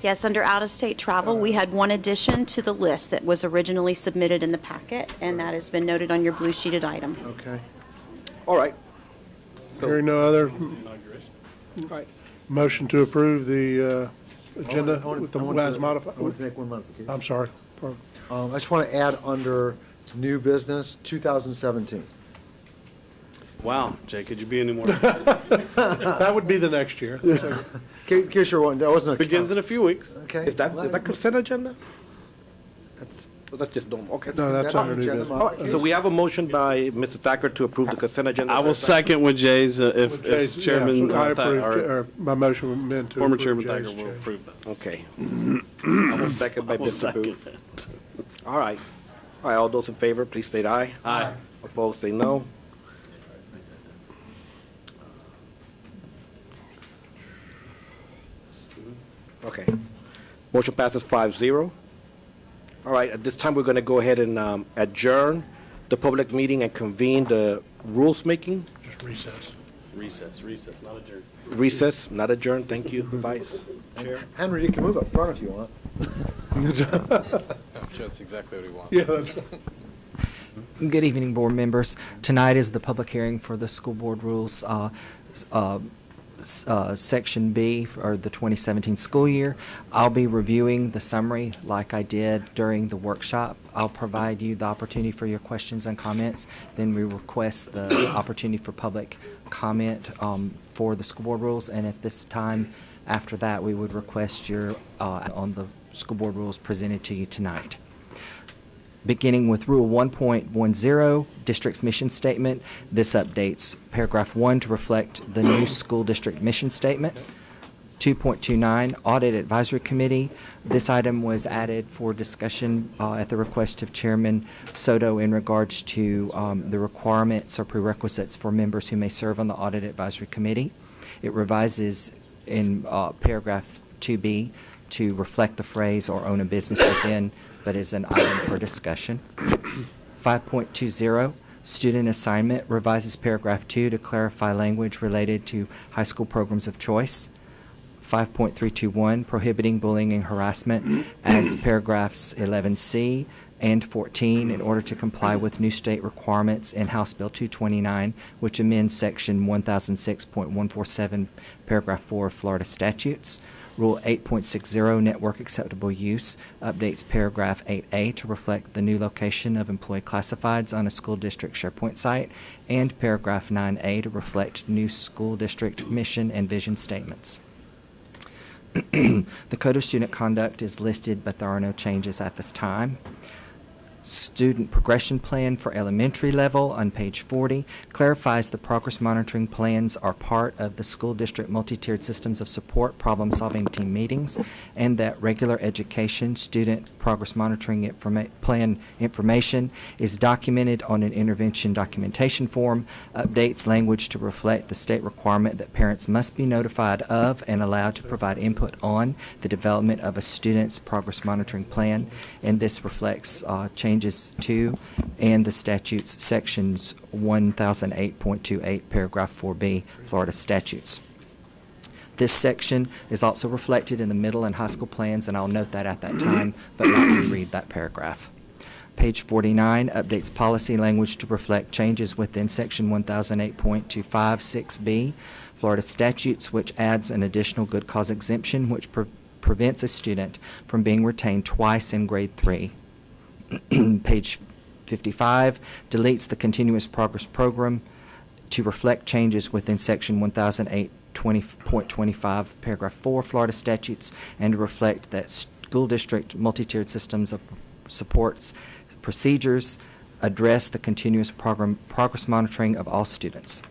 Yes, under out-of-state travel, we had one addition to the list that was originally submitted in the packet, and that has been noted on your blue sheeted item. Okay. all right. Hearing no other, Right. motion to approve the agenda I wanna- with the I wanna- as modified. I want to make one modification. I'm sorry. Pardon. I just want to add under new business, 2017. Wow, Jay, could you be any more? That would be the next year. In case you're wondering, that wasn't a. Begins in a few weeks. Okay. Is that consent agenda? That's, So that's just normal, okay. No, that's under new agenda business. All right, so modification. we have a motion by Mr. Thacker to approve the consent agenda. I will second with Jay's, if Chase, Chairman, yeah, so I Thacker- approved, or or my motion meant to. former approve Chairman Jay's Thacker will change. approve that. Okay. I will second by I will Mr. second Booth. it. All right. All right, all those in favor, please state aye. Aye. Opposed, say no. Okay. Motion passes 5-0. All right, at this time, we're going to go ahead and adjourn the public meeting and convene the rules making. Just recess. Recess, not adjourn. Recess, not adjourn. Thank you, Vice Chair. Henry, you can move up front if you want. I'm sure that's exactly what he wants. Yeah, that's right. Good evening, board members. Tonight is the public hearing for the school board rules, Section B for the 2017 school year. I'll be reviewing the summary like I did during the workshop. I'll provide you the opportunity for your questions and comments. Then we request the opportunity for public comment for the school board rules. And at this time, after that, we would request your on the school board rules presented to you tonight. Beginning with Rule 1.10, District's Mission Statement. This updates Paragraph 1 to reflect the new school district mission statement. 2.29, Audit Advisory Committee. This item was added for discussion at the request of Chairman Soto in regards to the requirements or prerequisites for members who may serve on the Audit Advisory Committee. It revises in Paragraph 2B to reflect the phrase "or own a business within," but is an item for discussion. 5.20, Student Assignment, revises Paragraph 2 to clarify language related to high school programs of choice. 5.321, Prohibiting Bullying and Harassment, adds Paragraphs 11C and 14 in order to comply with new state requirements in House Bill 229, which amends Section 1006.147, Paragraph 4 of Florida statutes. Rule 8.60, Network Acceptable Use, updates Paragraph 8A to reflect the new location of employee classifieds on a school district SharePoint site, and Paragraph 9A to reflect new school district mission and vision statements. The Code of Student Conduct is listed, but there are no changes at this time. Student Progression Plan for elementary level on page 40 clarifies the progress monitoring plans are part of the school district multi-tiered systems of support problem-solving team meetings, and that regular education student progress monitoring plan information is documented on an intervention documentation form, updates language to reflect the state requirement that parents must be notified of and allowed to provide input on the development of a student's progress monitoring plan, and this reflects changes to and the statute's sections 1008.28 paragraph 4B Florida statutes. This section is also reflected in the middle and high school plans, and I'll note that at that time, but not reread that paragraph. Page 49 updates policy language to reflect changes within section 1008.256B Florida statutes, which adds an additional good cause exemption which prevents a student from being retained twice in grade 3. Page 55 deletes the continuous progress program to reflect changes within section 1008.25 paragraph 4 Florida statutes and to reflect that school district multi-tiered systems of supports procedures address the continuous progress monitoring of all students.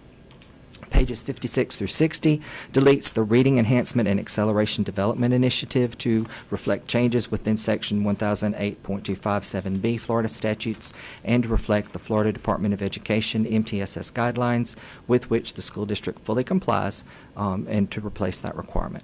Pages 56 through 60 deletes the Reading Enhancement and Acceleration Development Initiative to reflect changes within section 1008.257B Florida statutes and to reflect the Florida Department of Education MTSS guidelines with which the school district fully complies, and to replace that requirement.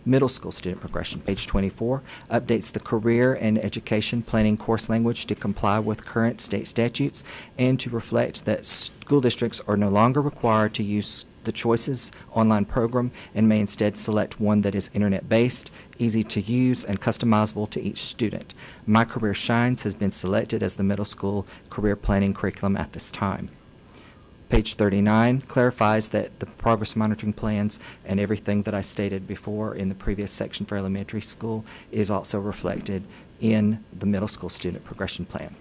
Middle school student progression, page 24, updates the career and education planning course language to comply with current state statutes and to reflect that school districts are no longer required to use the Choices online program and may instead select one that is internet-based, easy to use, and customizable to each student. My Career Shines has been selected as the middle school career planning curriculum at this time. Page 39 clarifies that the progress monitoring plans and everything that I stated before in the previous section for elementary school is also reflected in the middle school student progression plan.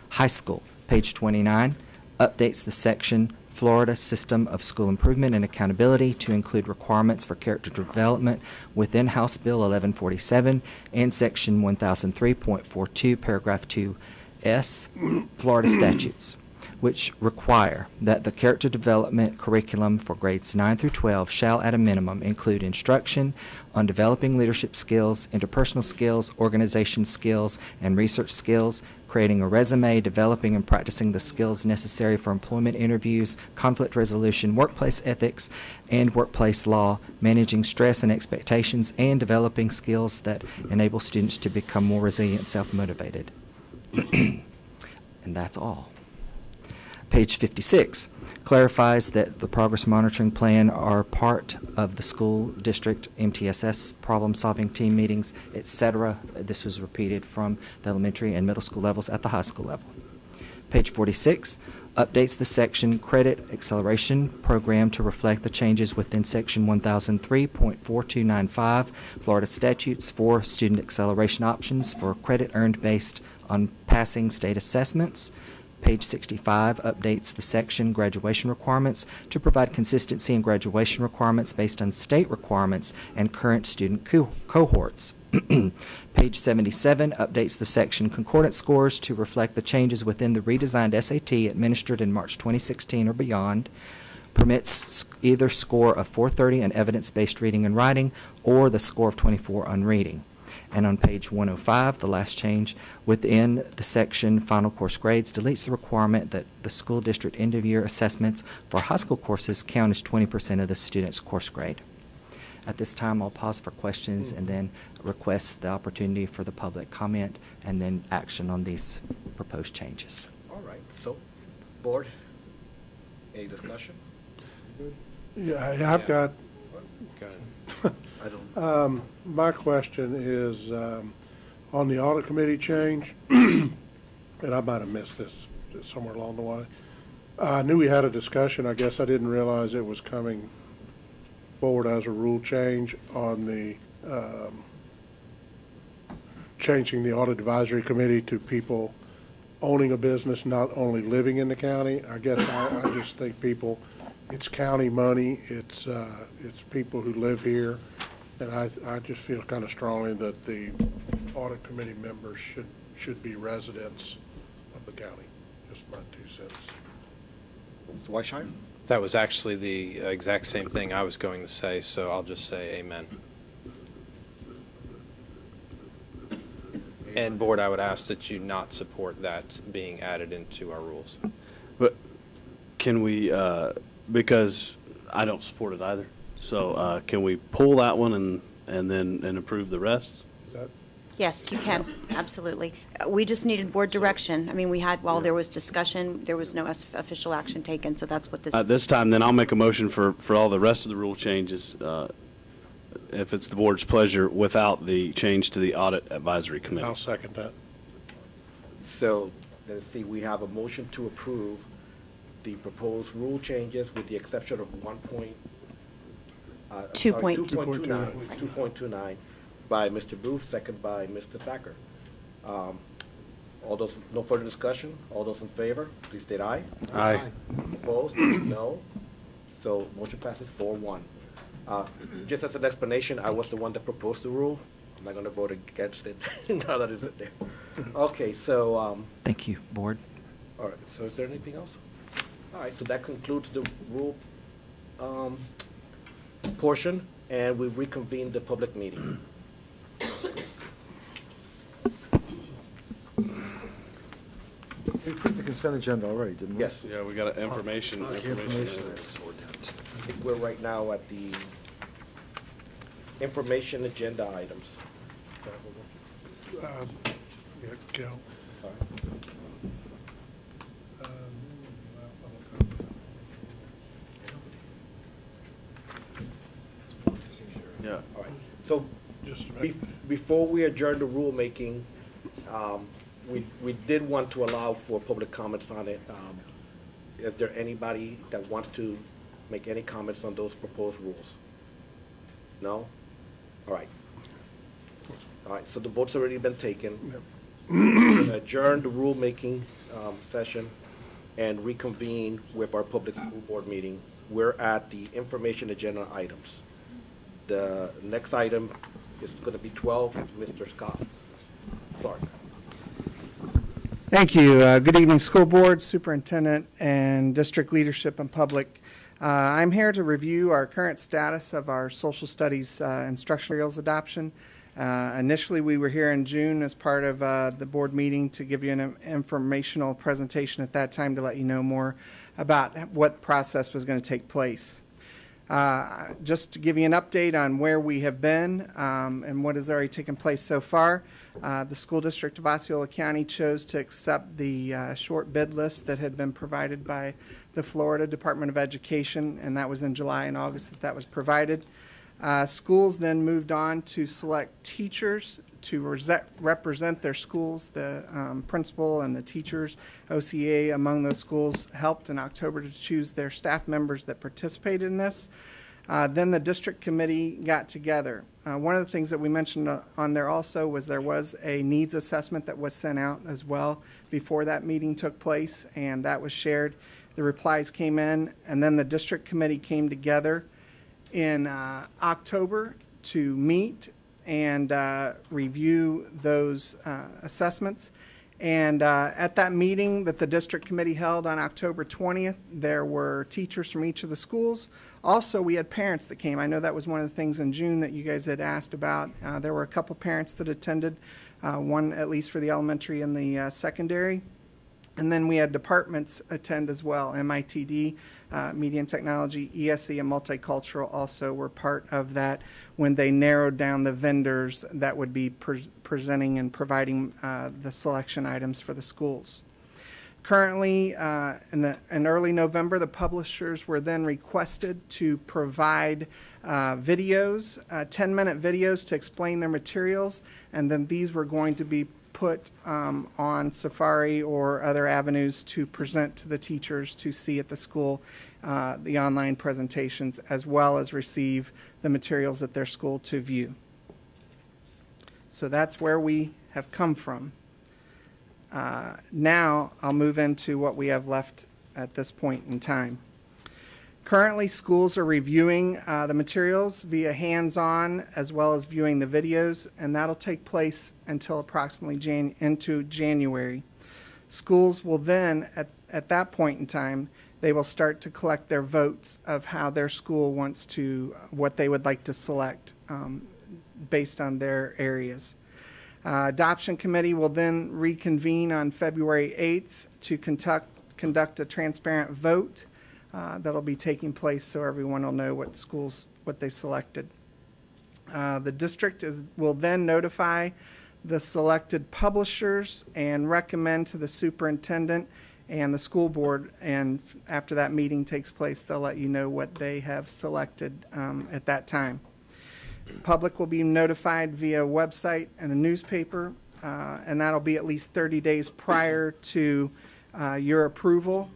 High school, page 29, updates the section Florida System of School Improvement and Accountability to include requirements for character development within House Bill 1147 and section 1003.42 paragraph 2S Florida statutes, which require that the character development curriculum for grades 9 through 12 shall at a minimum include instruction on developing leadership skills, interpersonal skills, organization skills, and research skills, creating a resume, developing and practicing the skills necessary for employment interviews, conflict resolution, workplace ethics, and workplace law, managing stress and expectations, and developing skills that enable students to become more resilient, self-motivated. And that's all. Page 56 clarifies that the progress monitoring plan are part of the school district MTSS problem-solving team meetings, etc. This was repeated from the elementary and middle school levels at the high school level. Page 46 updates the section Credit Acceleration Program to reflect the changes within section 1003.4295 Florida statutes for student acceleration options for credit earned based on passing state assessments. Page 65 updates the section Graduation Requirements to provide consistency in graduation requirements based on state requirements and current student cohorts. Page 77 updates the section Concordance Scores to reflect the changes within the redesigned SAT administered in March 2016 or beyond, permits either score of 430 on evidence-based reading and writing or the score of 24 on reading. And on page 105, the last change within the section Final Course Grades deletes the requirement that the school district end-of-year assessments for high school courses count as 20% of the student's course grade. At this time, I'll pause for questions and then request the opportunity for the public comment and then action on these proposed changes. All right, so, board, any discussion? Yeah, I've got, Go ahead. I don't. my question is, on the audit committee change, and I might have missed this somewhere along the way. I knew we had a discussion. I guess I didn't realize it was coming forward as a rule change on the, changing the audit advisory committee to people owning a business, not only living in the county. I guess I just think people, it's county money, it's people who live here, And I just feel kind of strongly that the audit committee members should be residents of the county. Just my 2 cents. Mr. Weisshire? That was actually the exact same thing I was going to say, so I'll just say amen. And Board, I would ask that you not support that being added into our rules. But can we, because I don't support it either, so can we pull that one and then approve the rest? Is that Yes, you can, absolutely. We just needed board direction. I mean, we had, while there was discussion, there was no official action taken, so that's what this At is. this time, then I'll make a motion for all the rest of the rule changes, if it's the board's pleasure, without the change to the Audit Advisory Committee. I'll second that. So, let's see, we have a motion to approve the proposed rule changes with the exception of 2.29 by Mr. Booth, second by Mr. Thacker. All those, no further discussion? All those in favor, please state aye. Aye. Opposed? No. So motion passes 4-1. Just as an explanation, I was the one that proposed the rule. I'm not going to vote against it now that it's in there. Okay, so, Thank you, Board. all right, so is there anything else? All right, so that concludes the rule portion, and we reconvene the public meeting. We approved the consent agenda already, didn't we? Yes. Yeah, we got information. Information. I think we're right now at the information agenda items. Yeah, Cal. Sorry. Yeah. All right, so Just a before we adjourn the rulemaking, we did want to allow for public comments on it. Is there anybody that wants to make any comments on those proposed rules? No? All right. All right, so the vote's already been taken. Adjourn the rulemaking session and reconvene with our public school board meeting. We're at the information agenda items. The next item is going to be 12, Mr. Scott Clark. Thank you. Good evening, school board, superintendent, and district leadership and public. I'm here to review our current status of our social studies instructional materials adoption. Initially, we were here in June as part of the board meeting to give you an informational presentation at that time to let you know more about what process was going to take place. Just to give you an update on where we have been and what has already taken place so far, the school district of Osceola County chose to accept the short bid list that had been provided by the Florida Department of Education, and that was in July and August that was provided. Schools then moved on to select teachers to represent their schools. The principal and the teachers, OCA among those schools, helped in October to choose their staff members that participated in this. Then the district committee got together. One of the things that we mentioned on there also was there was a needs assessment that was sent out as well before that meeting took place, and that was shared. The replies came in, and then the district committee came together in October to meet and review those assessments. And at that meeting that the district committee held on October 20th, there were teachers from each of the schools. Also, we had parents that came. I know that was one of the things in June that you guys had asked about. There were a couple parents that attended, one at least for the elementary and the secondary. And then we had departments attend as well. MITD, Media and Technology, ESE, and Multicultural also were part of that when they narrowed down the vendors that would be presenting and providing the selection items for the schools. Currently, in early November, the publishers were then requested to provide videos, 10-minute videos to explain their materials, and then these were going to be put on Safari or other avenues to present to the teachers to see at the school, the online presentations, as well as receive the materials at their school to view. So that's where we have come from. Now I'll move into what we have left at this point in time. Currently, schools are reviewing the materials via hands-on as well as viewing the videos, and that'll take place until approximately into January. Schools will then, at that point in time, they will start to collect their votes of how their school wants to, what they would like to select based on their areas. Adoption Committee will then reconvene on February 8th to conduct a transparent vote that'll be taking place so everyone will know what they selected. The district will then notify the selected publishers and recommend to the superintendent and the school board, and after that meeting takes place, they'll let you know what they have selected at that time. Public will be notified via website and a newspaper, and that'll be at least 30 days prior to your approval.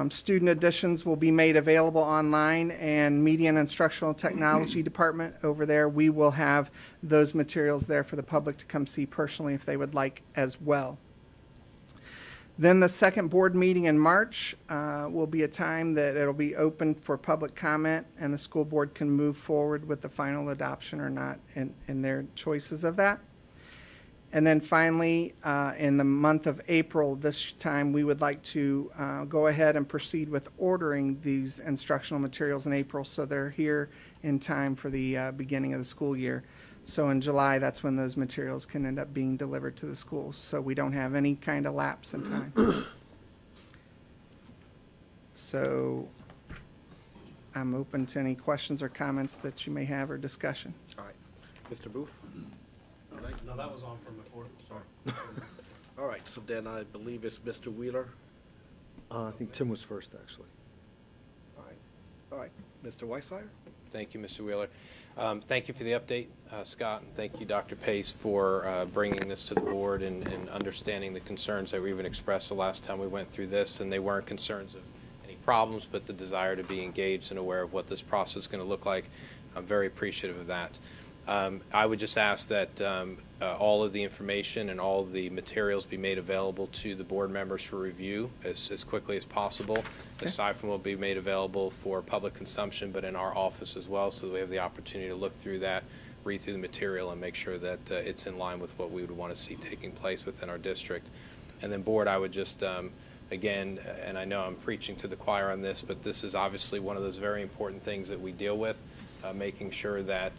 Student editions will be made available online, and Media and Instructional Technology Department over there, we will have those materials there for the public to come see personally if they would like as well. Then the second board meeting in March will be a time that it'll be open for public comment, and the school board can move forward with the final adoption or not in their choices of that. And then finally, in the month of April, this time, we would like to go ahead and proceed with ordering these instructional materials in April so they're here in time for the beginning of the school year. So in July, that's when those materials can end up being delivered to the schools, so we don't have any kind of lapse in time. So I'm open to any questions or comments that you may have or discussion. All right. Mr. Booth? No, that was on from before. Sorry. All right, so then I believe it's Mr. Wheeler. I think Tim was first, actually. All right. Mr. Weissire? Thank you, Mr. Wheeler. Thank you for the update, Scott, and thank you, Dr. Pace, for bringing this to the board and understanding the concerns that were even expressed the last time we went through this, and they weren't concerns of any problems, but the desire to be engaged and aware of what this process is going to look like. I'm very appreciative of that. I would just ask that all of the information and all of the materials be made available to the board members for review as quickly as possible, aside from what will be made available for public consumption, but in our office as well, so that we have the opportunity to look through that, read through the material, and make sure that it's in line with what we would want to see taking place within our district. And then, board, I would just, again, and I know I'm preaching to the choir on this, but this is obviously one of those very important things that we deal with. Making sure that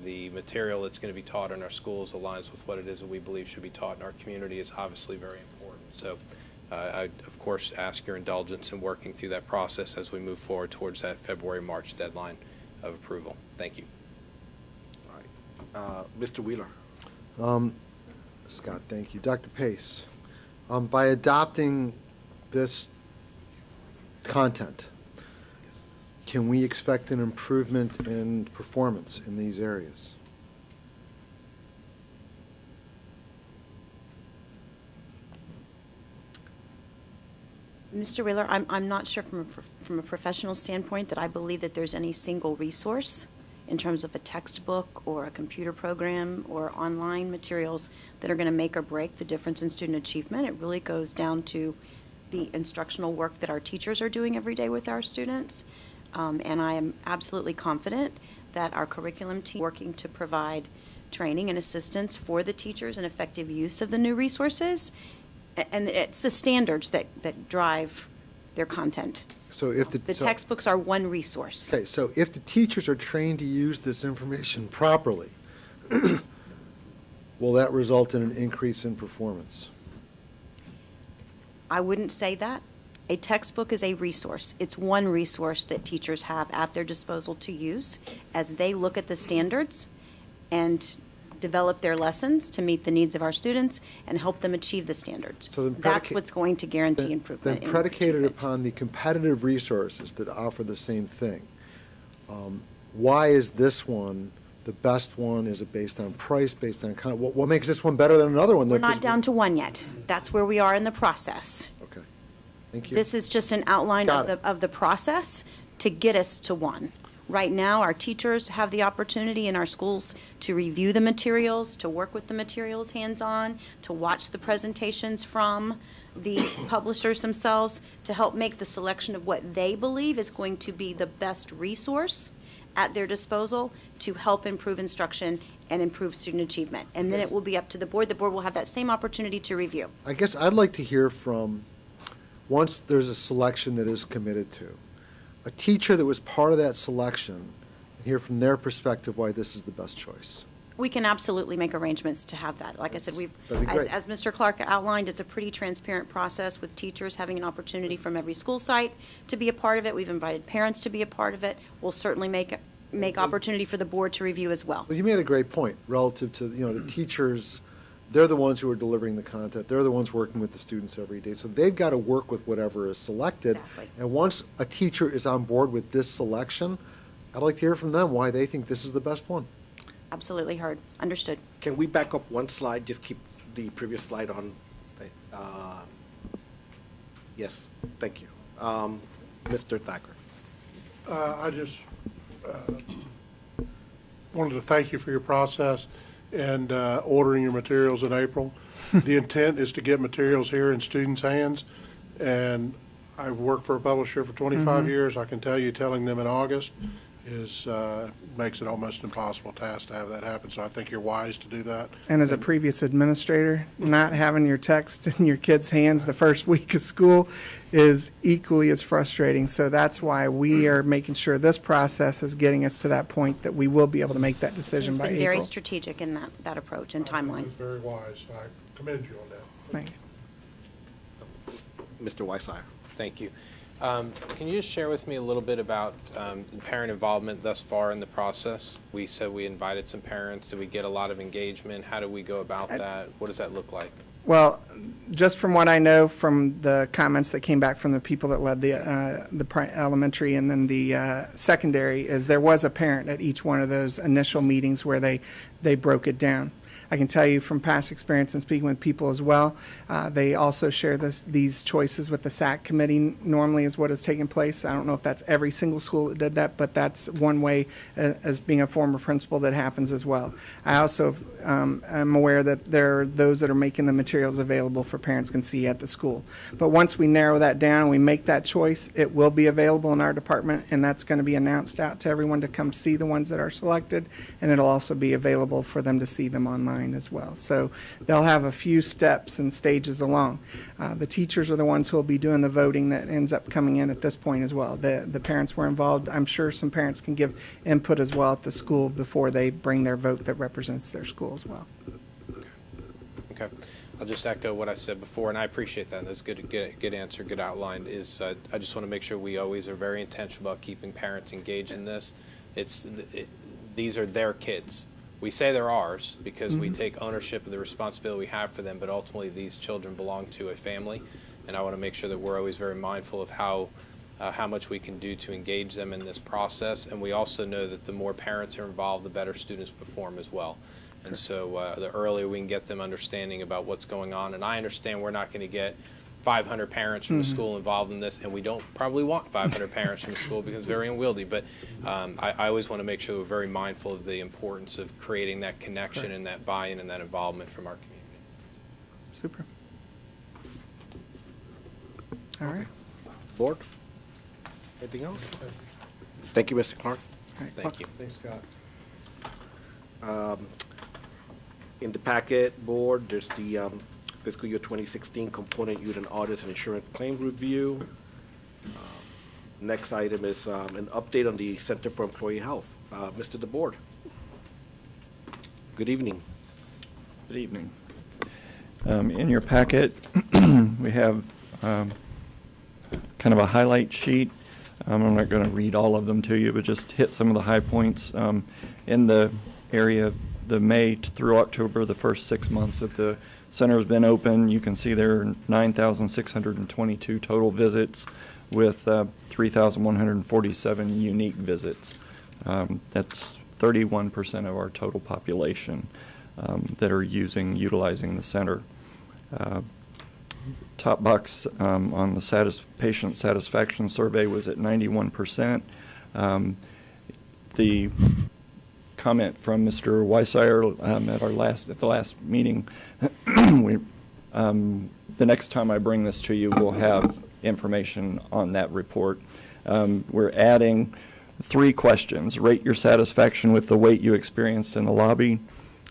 the material that's going to be taught in our schools aligns with what it is that we believe should be taught in our community is obviously very important. So I, of course, ask your indulgence in working through that process as we move forward towards that February-March deadline of approval. Thank you. All right. Mr. Wheeler? Scott, thank you. Dr. Pace, by adopting this content, can we expect an improvement in performance in these areas? Mr. Wheeler, I'm not sure from a professional standpoint that I believe that there's any single resource in terms of a textbook or a computer program or online materials that are going to make or break the difference in student achievement. It really goes down to the instructional work that our teachers are doing every day with our students. And I am absolutely confident that our curriculum team is working to provide training and assistance for the teachers and effective use of the new resources. And it's the standards that drive their content. So if the textbooks are one resource. Okay, so if the teachers are trained to use this information properly, will that result in an increase in performance? I wouldn't say that. A textbook is a resource. It's one resource that teachers have at their disposal to use as they look at the standards and develop their lessons to meet the needs of our students and help them achieve the standards. So then that's what's going to guarantee improvement. Then predicated upon the competitive resources that offer the same thing, why is this one the best one? Is it based on price, based on what makes this one better than another one? We're not down to one yet. That's where we are in the process. Okay, thank you. This is just an outline of the process to get us to one. Right now, our teachers have the opportunity in our schools to review the materials, to work with the materials hands-on, to watch the presentations from the publishers themselves to help make the selection of what they believe is going to be the best resource at their disposal to help improve instruction and improve student achievement. And then it will be up to the board. The board will have that same opportunity to review. I guess I'd like to hear from, once there's a selection that is committed to, a teacher that was part of that selection, and hear from their perspective why this is the best choice. We can absolutely make arrangements to have that. Like I said, That'd be great. as Mr. Clark outlined, it's a pretty transparent process with teachers having an opportunity from every school site to be a part of it. We've invited parents to be a part of it. We'll certainly make opportunity for the board to review as well. Well, you made a great point relative to, the teachers. They're the ones who are delivering the content. They're the ones working with the students every day. So they've got to work with whatever is selected. Exactly. And once a teacher is on board with this selection, I'd like to hear from them why they think this is the best one. Absolutely heard. Understood. Can we back up one slide? Just keep the previous slide on. Yes, thank you. Mr. Thacker. I just wanted to thank you for your process and ordering your materials in April. The intent is to get materials here in students' hands, and I've worked for a publisher for 25 years. I can tell you, telling them in August makes it almost an impossible task to have that happen, so I think you're wise to do that. And as a previous administrator, not having your text in your kids' hands the first week of school is equally as frustrating. So that's why we are making sure this process is getting us to that point that we will be able to make that decision It's by been April. very strategic in that approach and timeline. It's very wise. I commend you on that. Thank you. Mr. Weissire. Thank you. Can you just share with me a little bit about parent involvement thus far in the process? We said we invited some parents. Did we get a lot of engagement? How do we go about that? What does that look like? Well, just from what I know from the comments that came back from the people that led the elementary and then the secondary, is there was a parent at each one of those initial meetings where they broke it down. I can tell you from past experience and speaking with people as well, they also share these choices with the SAC committee normally is what is taking place. I don't know if that's every single school that did that, but that's one way as being a former principal that happens as well. I also am aware that there are those that are making the materials available for parents can see at the school. But once we narrow that down and we make that choice, it will be available in our department, and that's going to be announced out to everyone to come see the ones that are selected, and it'll also be available for them to see them online as well. So they'll have a few steps and stages along. The teachers are the ones who will be doing the voting that ends up coming in at this point as well. The parents were involved. I'm sure some parents can give input as well at the school before they bring their vote that represents their school as well. Okay. I'll just echo what I said before, and I appreciate that. That's good answer, good outline. I just want to make sure we always are very intentional about keeping parents engaged in this. These are their kids. We say they're ours because we take ownership of the responsibility we have for them, but ultimately these children belong to a family, and I want to make sure that we're always very mindful of how much we can do to engage them in this process, and we also know that the more parents are involved, the better students perform as well. And so the earlier we can get them understanding about what's going on, and I understand we're not going to get 500 parents from the school involved in this, and we don't probably want 500 parents from the school because it's very unwieldy, but I always want to make sure we're very mindful of the importance of creating that connection and that buy-in and that involvement from our community. Super. All right. Board? Anything else? Thank you, Mr. Clark. Thank you. Thanks, Scott. In the packet, board, there's the fiscal year 2016 component unit audits and insurance claims review. Next item is an update on the Center for Employee Health. Mr. DeBoard. Good evening. Good evening. In your packet, we have kind of a highlight sheet. I'm not going to read all of them to you, but just hit some of the high points. In the area, the May through October, the first 6 months that the center has been open, you can see there are 9,622 total visits with 3,147 unique visits. That's 31% of our total population that are utilizing the center. Top box on the patient satisfaction survey was at 91%. The comment from Mr. Weissire at the last meeting, we the next time I bring this to you, we'll have information on that report. We're adding 3 questions. Rate your satisfaction with the wait you experienced in the lobby,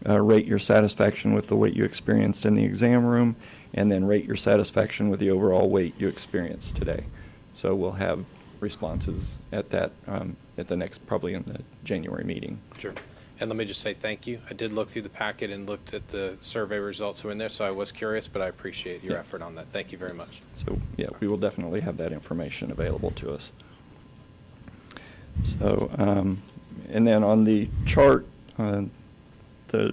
rate your satisfaction with the wait you experienced in the exam room, and then rate your satisfaction with the overall wait you experienced today. So we'll have responses at that, at the next, probably in the January meeting. Sure. And let me just say thank you. I did look through the packet and looked at the survey results that were in there, so I was curious, but I appreciate your effort on that. Thank you very much. So, yeah, we will definitely have that information available to us. So, and then on the chart, the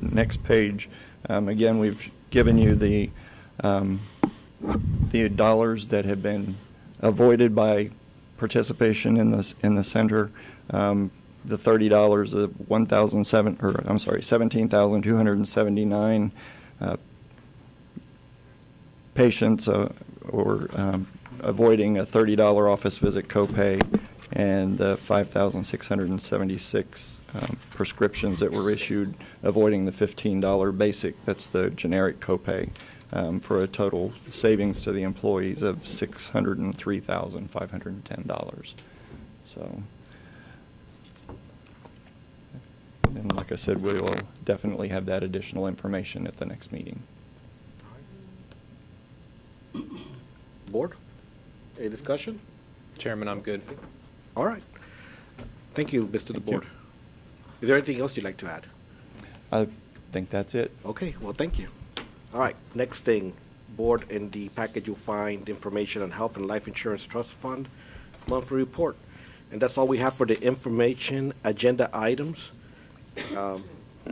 next page, again, we've given you the dollars that have been avoided by participation in the center. The $30, the 17,279 patients or avoiding a $30 office visit copay, and 5,676 prescriptions that were issued avoiding the $15 basic, that's the generic copay, for a total savings to the employees of $603,510. So, and like I said, we will definitely have that additional information at the next meeting. Board, any discussion? Chairman, I'm good. All right. Thank you, Mr. The Board. Is there anything else you'd like to add? I think that's it. Okay, well, thank you. All right, next thing, Board, in the package you'll find information on Health and Life Insurance Trust Fund monthly report. And that's all we have for the information agenda items.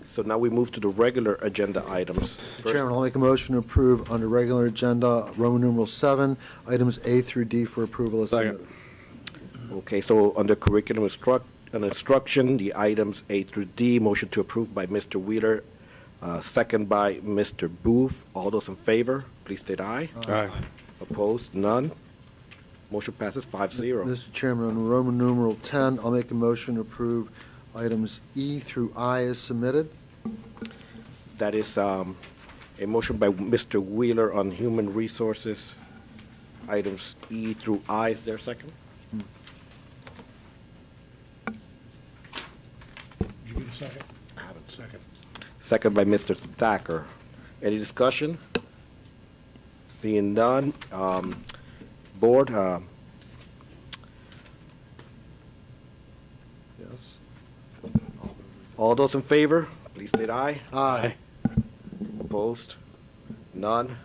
So now we move to the regular agenda items. Mr. Chairman, I'll make a motion to approve under regular agenda, Roman numeral 7, items A through D for approval as submitted. Okay, so under curriculum and instruction, the items A through D, motion to approve by Mr. Wheeler, second by Mr. Booth. All those in favor, please state aye. Aye. Opposed? None. Motion passes 5-0. Mr. Chairman, on Roman numeral 10, I'll make a motion to approve items E through I as submitted. That is a motion by Mr. Wheeler on human resources, items E through I. Is there a second? Did you get a second? I haven't. Second. Second by Mr. Thacker. Any discussion? Seeing none. Board, Yes. all those in favor, please state aye. Aye. Opposed? None.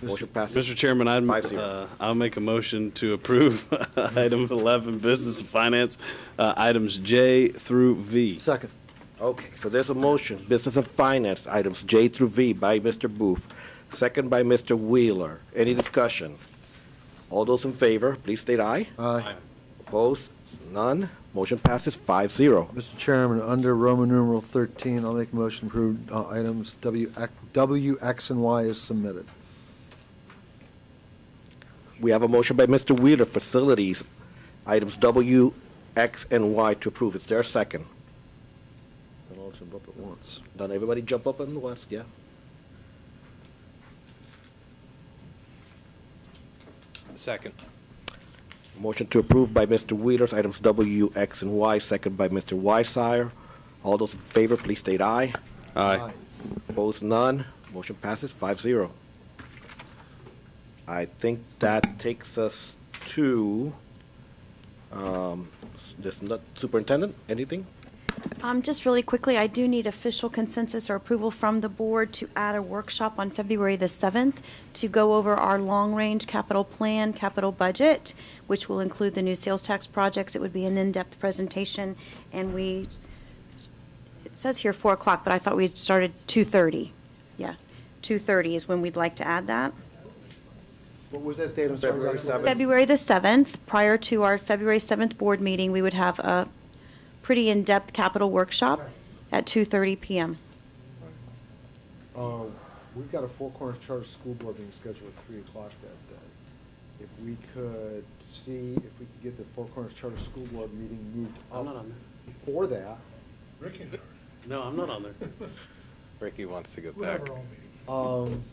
Motion passes. Mr. Chairman, 5-0. I'll make a motion to approve item 11, business and finance, items J through V. Second. Okay, so there's a motion, business and finance, items J through V by Mr. Booth, second by Mr. Wheeler. Any discussion? All those in favor, please state aye. Aye. Opposed? None. Motion passes 5-0. Mr. Chairman, under Roman numeral 13, I'll make a motion to approve items W, X, and Y as submitted. We have a motion by Mr. Wheeler, facilities, items W, X, and Y to approve. Is there a second? Don't all jump up at once. Don't everybody jump up at once, yeah? Second. Motion to approve by Mr. Wheeler, items W, X, and Y, second by Mr. Weissier. All those in favor, please state aye. Aye. Opposed, none. Motion passes 5-0. I think that takes us to, Superintendent, anything? Just really quickly, I do need official consensus or approval from the board to add a workshop on February the 7th to go over our long-range capital plan, capital budget, which will include the new sales tax projects. It would be an in-depth presentation, and it says here 4 o'clock, but I thought we had started 2:30. Yeah, 2:30 is when we'd like to add that. What was that date? I'm sorry. February 7th. February the 7th, prior to our February 7th board meeting, we would have a pretty in-depth capital workshop at 2:30 p.m. We've got a Four Corners Charter School Board meeting scheduled at 3 o'clock that day. If we could see if we could get the Four Corners Charter School Board meeting moved up I'm not on there. before that. Ricky, No, I'm not on there. Ricky wants to go back. whatever, all meeting.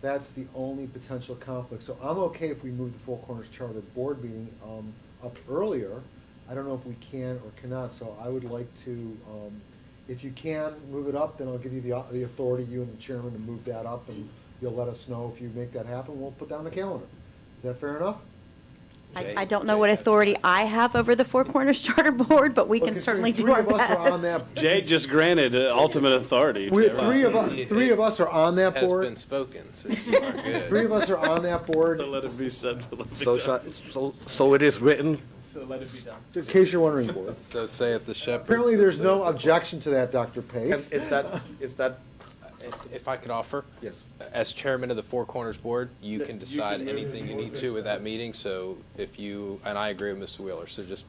That's the only potential conflict. So I'm okay if we move the Four Corners Charter Board meeting up earlier. I don't know if we can or cannot, so I would like to, if you can move it up, then I'll give you the authority, you and the chairman, to move that up, and you'll let us know if you make that happen. We'll put that on the calendar. Is that fair enough? I don't know what authority I have over the Four Corners Charter Board, but we can Okay, certainly three do our of us are on best. that- Jay just granted ultimate authority. Three of us are on that Has board. been spoken, so you are good. Three of us are on that board. So let it be said. Let it be So, done. so it is written. So let it be done. In case you're wondering, board. So saith the shepherd. Apparently, so there's saith no the- objection to that, Dr. Pace. Is that, If I could offer? Yes. As chairman of the Four Corners Board, you can decide anything you need to with that meeting, so if you, and I agree with Mr. Wheeler, so just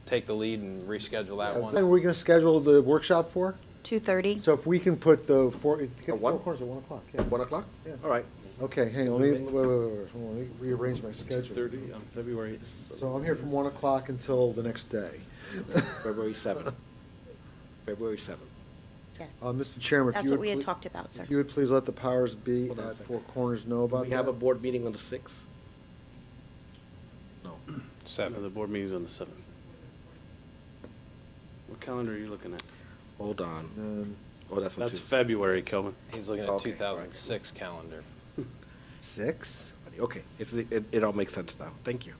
take the lead and reschedule that one. And we're going to schedule the workshop for? 2:30. So if we can put the Four one? Corners at 1 o'clock. Yeah. 1 o'clock? Yeah. All right. Okay, hang on, wait, hold on, let me rearrange my schedule. 30 on February. So I'm here from 1 o'clock until the next day. February 7th. February 7th. Yes. Mr. Chairman, if That's you what would we had please- talked about, sir. If you would please let the powers be Hold on a at second. Four Corners know about We that. have a board meeting on the 6th? No. 7. The board meeting's on the 7th. What calendar are you looking at? Hold on. Um, Oh, that's on That's Tuesday. February, Kelvin. He's looking at Okay, 2006 calendar. 6? Okay, it all makes sense now. Thank you.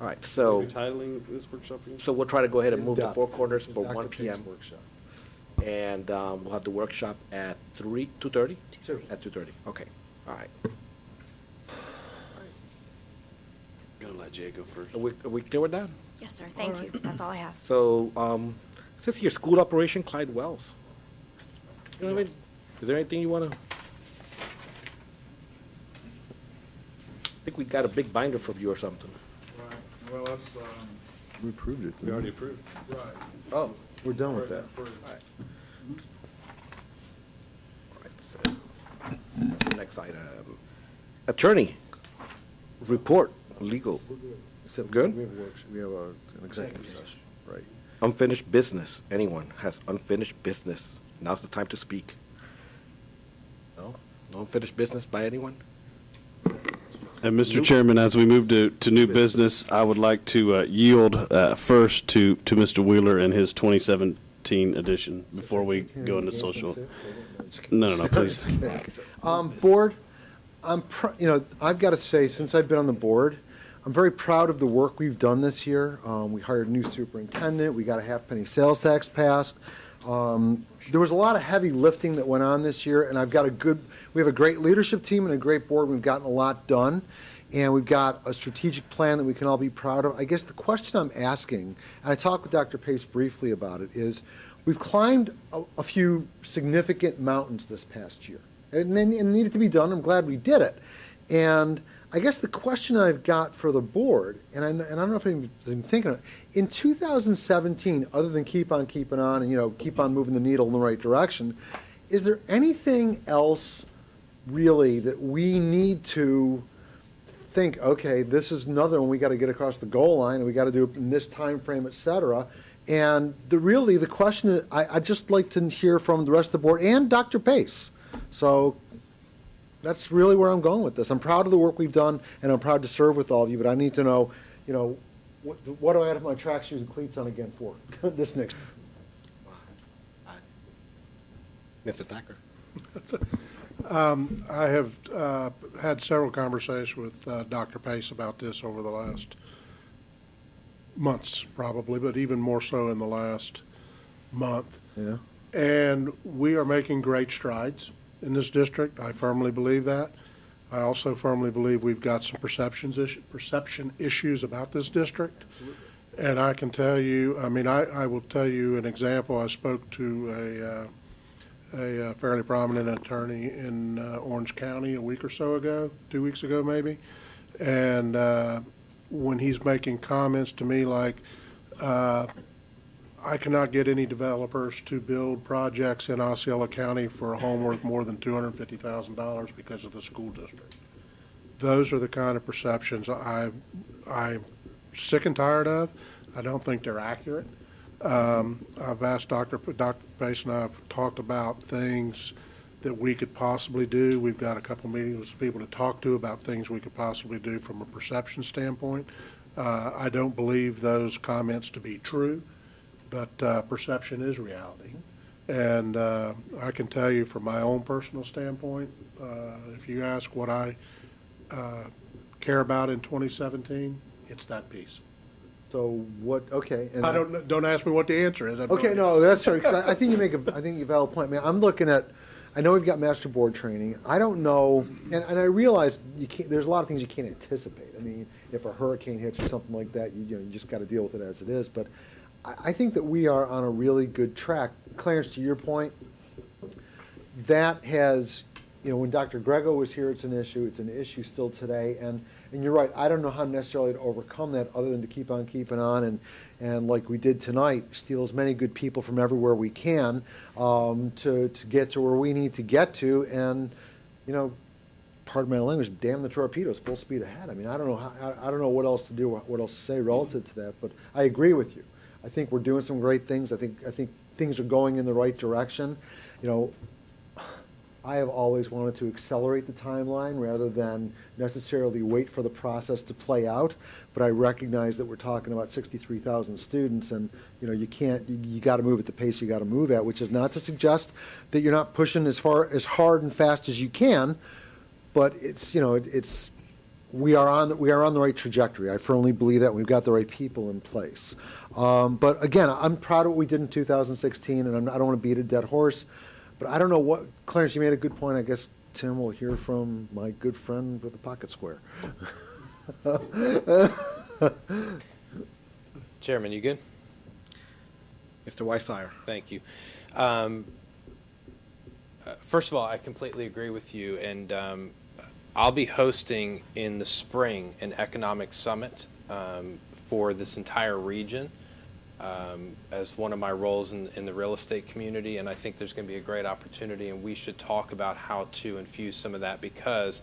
All right, so, Titling this workshop again? so we'll try to go ahead and move the In-depth. Four Corners for Dr. 1 Pace PM. workshop. And we'll have the workshop at 2:30? 2. At 2:30, okay, all right. Gonna let Jay go first. Are we clear with that? Yes, sir. Thank you. That's all I have. So, since your school operation, Clyde Wells, you know what I mean? Is there anything you want to? I think we got a big binder from you or something. Right, well, that's, We approved it. We already approved. right. Oh. We're done with that. All right, so, next item. Attorney, report, legal. Except Good? We have a we have an executive session, right. Unfinished business. Anyone has unfinished business? Now's the time to speak. No? No unfinished business by anyone? And Mr. Chairman, as we move to new business, I would like to yield first to Mr. Wheeler and his 2017 edition before we go into social. No, please. Board, I've got to say, since I've been on the board, I'm very proud of the work we've done this year. We hired a new superintendent, we got a half-penny sales tax passed. There was a lot of heavy lifting that went on this year, and we have a great leadership team and a great board. We've gotten a lot done, and we've got a strategic plan that we can all be proud of. I guess the question I'm asking, and I talked with Dr. Pace briefly about it, is we've climbed a few significant mountains this past year, and it needed to be done. I'm glad we did it. And I guess the question I've got for the board, and I don't know if anybody's even thinking of it, in 2017, other than keep on keeping on and, keep on moving the needle in the right direction, is there anything else really that we need to think, okay, this is another one we got to get across the goal line, and we got to do it in this time frame, et cetera? And the question is, I'd just like to hear from the rest of the board and Dr. Pace. So that's really where I'm going with this. I'm proud of the work we've done, and I'm proud to serve with all of you, but I need to know, what do I have my track shoes and cleats on again for this next? Mr. Thacker. I have had several conversations with Dr. Pace about this over the last months, probably, but even more so in the last month. Yeah. And we are making great strides in this district. I firmly believe that. I also firmly believe we've got some perception issues about this district. Absolutely. And I can tell you, I will tell you an example. I spoke to a fairly prominent attorney in Orange County a week or so ago, 2 weeks ago maybe. And when he's making comments to me like, I cannot get any developers to build projects in Osceola County for a home worth more than $250,000 because of the school district. Those are the kind of perceptions I'm sick and tired of. I don't think they're accurate. I've asked Dr. Pace and I have talked about things that we could possibly do. We've got a couple meetings with people to talk to about things we could possibly do from a perception standpoint. I don't believe those comments to be true, but perception is reality. And I can tell you from my own personal standpoint, if you ask what I care about in 2017, it's that piece. So what, okay. And I don't ask me what the answer is. Okay, no, that's sorry, because I think you make a valid point. Man, I'm looking at, I know we've got master board training. I don't know, and I realize you can't, there's a lot of things you can't anticipate. I mean, if a hurricane hits or something like that, you just got to deal with it as it is. But I think that we are on a really good track. Clarence, to your point, that has, when Dr. Grego was here, it's an issue. It's an issue still today. And you're right, I don't know how necessarily to overcome that other than to keep on keeping on and like we did tonight, steal as many good people from everywhere we can to get to where we need to get to. And, pardon my language, damn the torpedoes, full speed ahead. I mean, I don't know what else to do, what else to say relative to that, but I agree with you. I think we're doing some great things. I think things are going in the right direction. I have always wanted to accelerate the timeline rather than necessarily wait for the process to play out. But I recognize that we're talking about 63,000 students, and you got to move at the pace you got to move at. Which is not to suggest that you're not pushing as hard and fast as you can, but we are on the right trajectory. I firmly believe that we've got the right people in place. But again, I'm proud of what we did in 2016, and I don't want to beat a dead horse. But I don't know what, Clarence, you made a good point. I guess Tim will hear from my good friend with the pocket square. Chairman, you good? Mr. Weissire. Thank you. First of all, I completely agree with you, and I'll be hosting in the spring an economic summit for this entire region. As one of my roles in the real estate community, and I think there's going to be a great opportunity, and we should talk about how to infuse some of that, because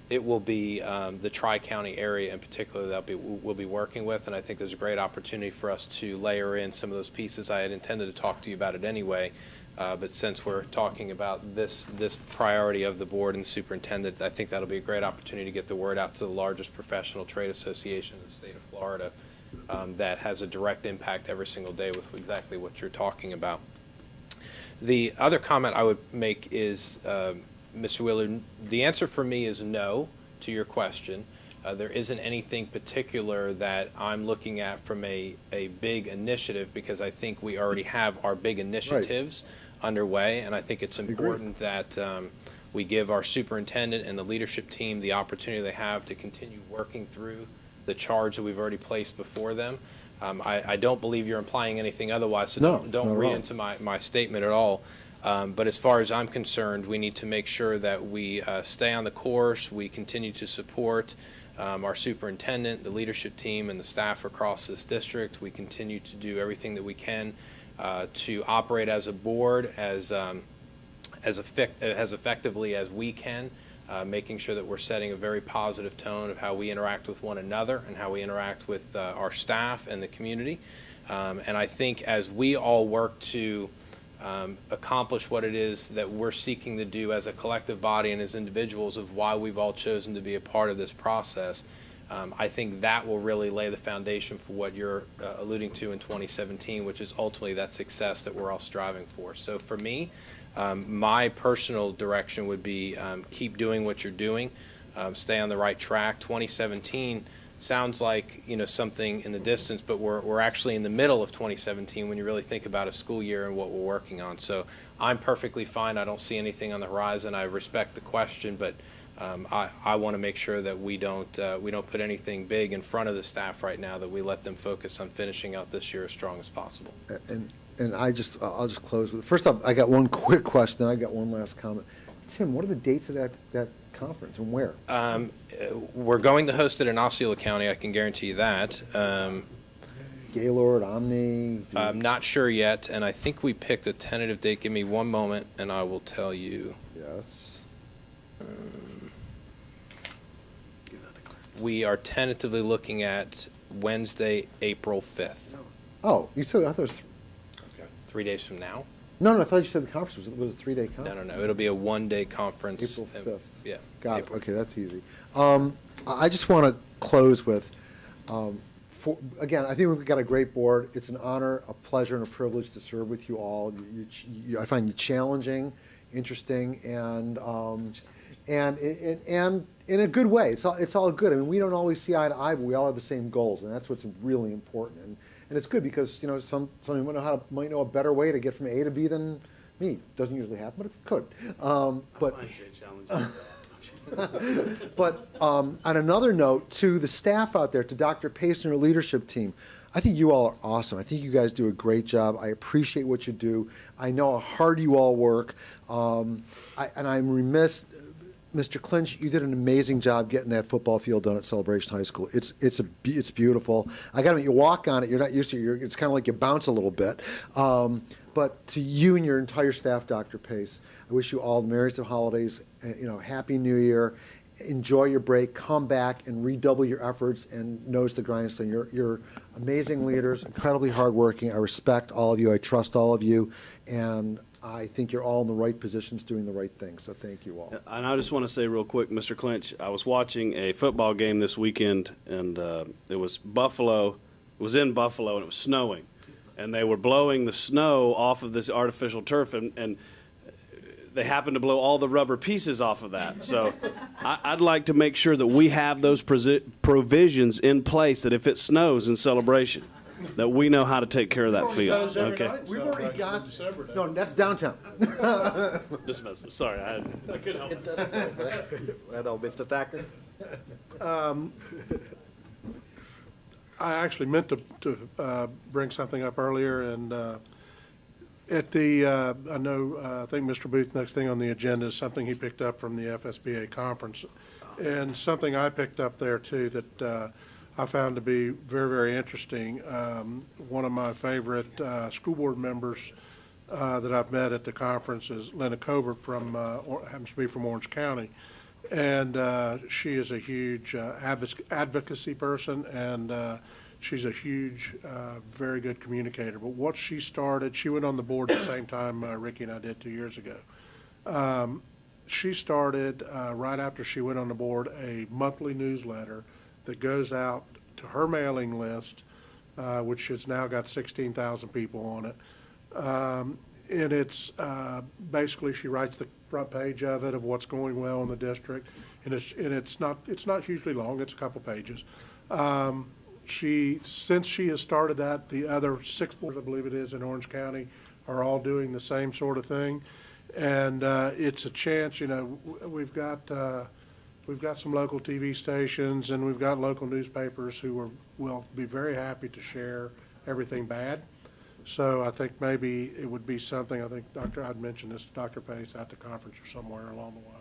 it will be the Tri-County area in particular that we'll be working with, and I think there's a great opportunity for us to layer in some of those pieces. I had intended to talk to you about it anyway, but since we're talking about this priority of the board and the superintendent, I think that'll be a great opportunity to get the word out to the largest professional trade association in the state of Florida. That has a direct impact every single day with exactly what you're talking about. The other comment I would make is, Mr. Wheeler, the answer for me is no to your question. There isn't anything particular that I'm looking at from a big initiative, because I think we already have our big initiatives underway, and I think it's important that we give our superintendent and the leadership team the opportunity they have to continue working through the charge that we've already placed before them. I don't believe you're implying anything otherwise, so don't read into my statement at all. But as far as I'm concerned, we need to make sure that we stay on the course, we continue to support our superintendent, the leadership team, and the staff across this district. We continue to do everything that we can to operate as a board as effectively as we can, making sure that we're setting a very positive tone of how we interact with one another and how we interact with our staff and the community. And I think as we all work to accomplish what it is that we're seeking to do as a collective body and as individuals of why we've all chosen to be a part of this process, I think that will really lay the foundation for what you're alluding to in 2017, which is ultimately that success that we're all striving for. So for me, my personal direction would be keep doing what you're doing, stay on the right track. 2017 sounds like something in the distance, but we're actually in the middle of 2017 when you really think about a school year and what we're working on. So I'm perfectly fine. I don't see anything on the horizon. I respect the question, but I want to make sure that we don't put anything big in front of the staff right now, that we let them focus on finishing out this year as strong as possible. And I'll just close with, first off, I got one quick question, then I got one last comment. Tim, what are the dates of that conference and where? We're going to host it in Osceola County, I can guarantee you that. Gaylord, Omni? I'm not sure yet, and I think we picked a tentative date. Give me one moment, and I will tell you. Yes. We are tentatively looking at Wednesday, April 5th. Oh, you said, I thought it was 3 days from now. No, I thought you said the conference was a 3-day conference. No. It'll be a one-day conference. April 5th. Yeah. Got it. Okay, that's easy. I just want to close with, again, I think we've got a great board. It's an honor, a pleasure, and a privilege to serve with you all. I find you challenging, interesting, and in a good way. It's all good. I mean, we don't always see eye to eye, but we all have the same goals, and that's what's really important. And it's good because, you know, somebody might know a better way to get from A to B than me. Doesn't usually happen, but it could. But on another note, to the staff out there, to Dr. Pace and her leadership team, I think you all are awesome. I think you guys do a great job. I appreciate what you do. I know how hard you all work. And I'm remiss, Mr. Clinch, you did an amazing job getting that football field done at Celebration High School. It's beautiful. I got to admit, you walk on it, you're not used to it. It's kind of like you bounce a little bit. But to you and your entire staff, Dr. Pace, I wish you all the merriest of holidays, Happy New Year. Enjoy your break, come back and redouble your efforts and nose to the grindstone. You're amazing leaders, incredibly hardworking. I respect all of you. I trust all of you. And I think you're all in the right positions doing the right thing. So thank you all. And I just want to say real quick, Mr. Clinch, I was watching a football game this weekend, and it was Buffalo. It was in Buffalo, and it was snowing. And they were blowing the snow off of this artificial turf, and they happened to blow all the rubber pieces off of that. So I'd like to make sure that we have those provisions in place that if it snows in Celebration, that we know how to take care of that field. Okay. We've already got. No, that's downtown. Just messing. Sorry, I couldn't help it. Hello, Mr. Thacker. I actually meant to bring something up earlier, and at the, I think Mr. Booth, next thing on the agenda is something he picked up from the FSBA conference, and something I picked up there too that I found to be very, very interesting. One of my favorite school board members that I've met at the conference is Linda Covert happens to be from Orange County. And she is a huge advocacy person, and she's a huge, very good communicator. But what she started, she went on the board at the same time Ricky and I did 2 years ago. She started, right after she went on the board, a monthly newsletter that goes out to her mailing list, which has now got 16,000 people on it. And it's basically she writes the front page of it of what's going well in the district, and it's not hugely long. It's a couple pages. Since she has started that, the other 6 boards, I believe it is, in Orange County are all doing the same sort of thing, and it's a chance. We've got some local TV stations and we've got local newspapers who will be very happy to share everything bad. So I think maybe it would be something, I think I'd mentioned this to Dr. Pace at the conference or somewhere along the way.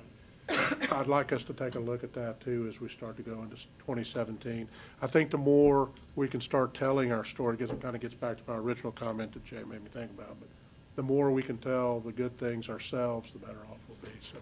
I'd like us to take a look at that too as we start to go into 2017. I think the more we can start telling our story, it kind of gets back to my original comment that Jay made me think about, but the more we can tell the good things ourselves, the better off we'll be. So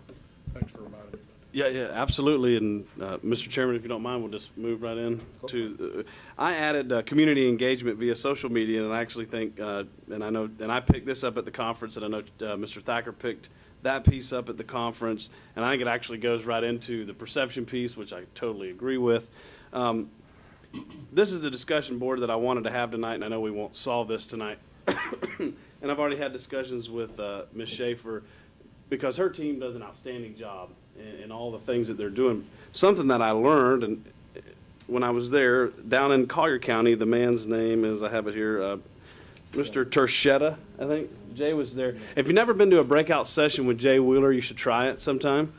thanks for reminding me. Yeah, absolutely. And Mr. Chairman, if you don't mind, we'll just move right in to. I added community engagement via social media, and I actually think, and I picked this up at the conference, and I know Mr. Thacker picked that piece up at the conference, and I think it actually goes right into the perception piece, which I totally agree with. This is the discussion board that I wanted to have tonight, and I know we won't solve this tonight. And I've already had discussions with Ms. Schaefer because her team does an outstanding job in all the things that they're doing. Something that I learned, and when I was there down in Collier County, the man's name is, I have it here, Mr. Tershetta, I think. Jay was there. If you've never been to a breakout session with Jay Wheeler, you should try it sometime.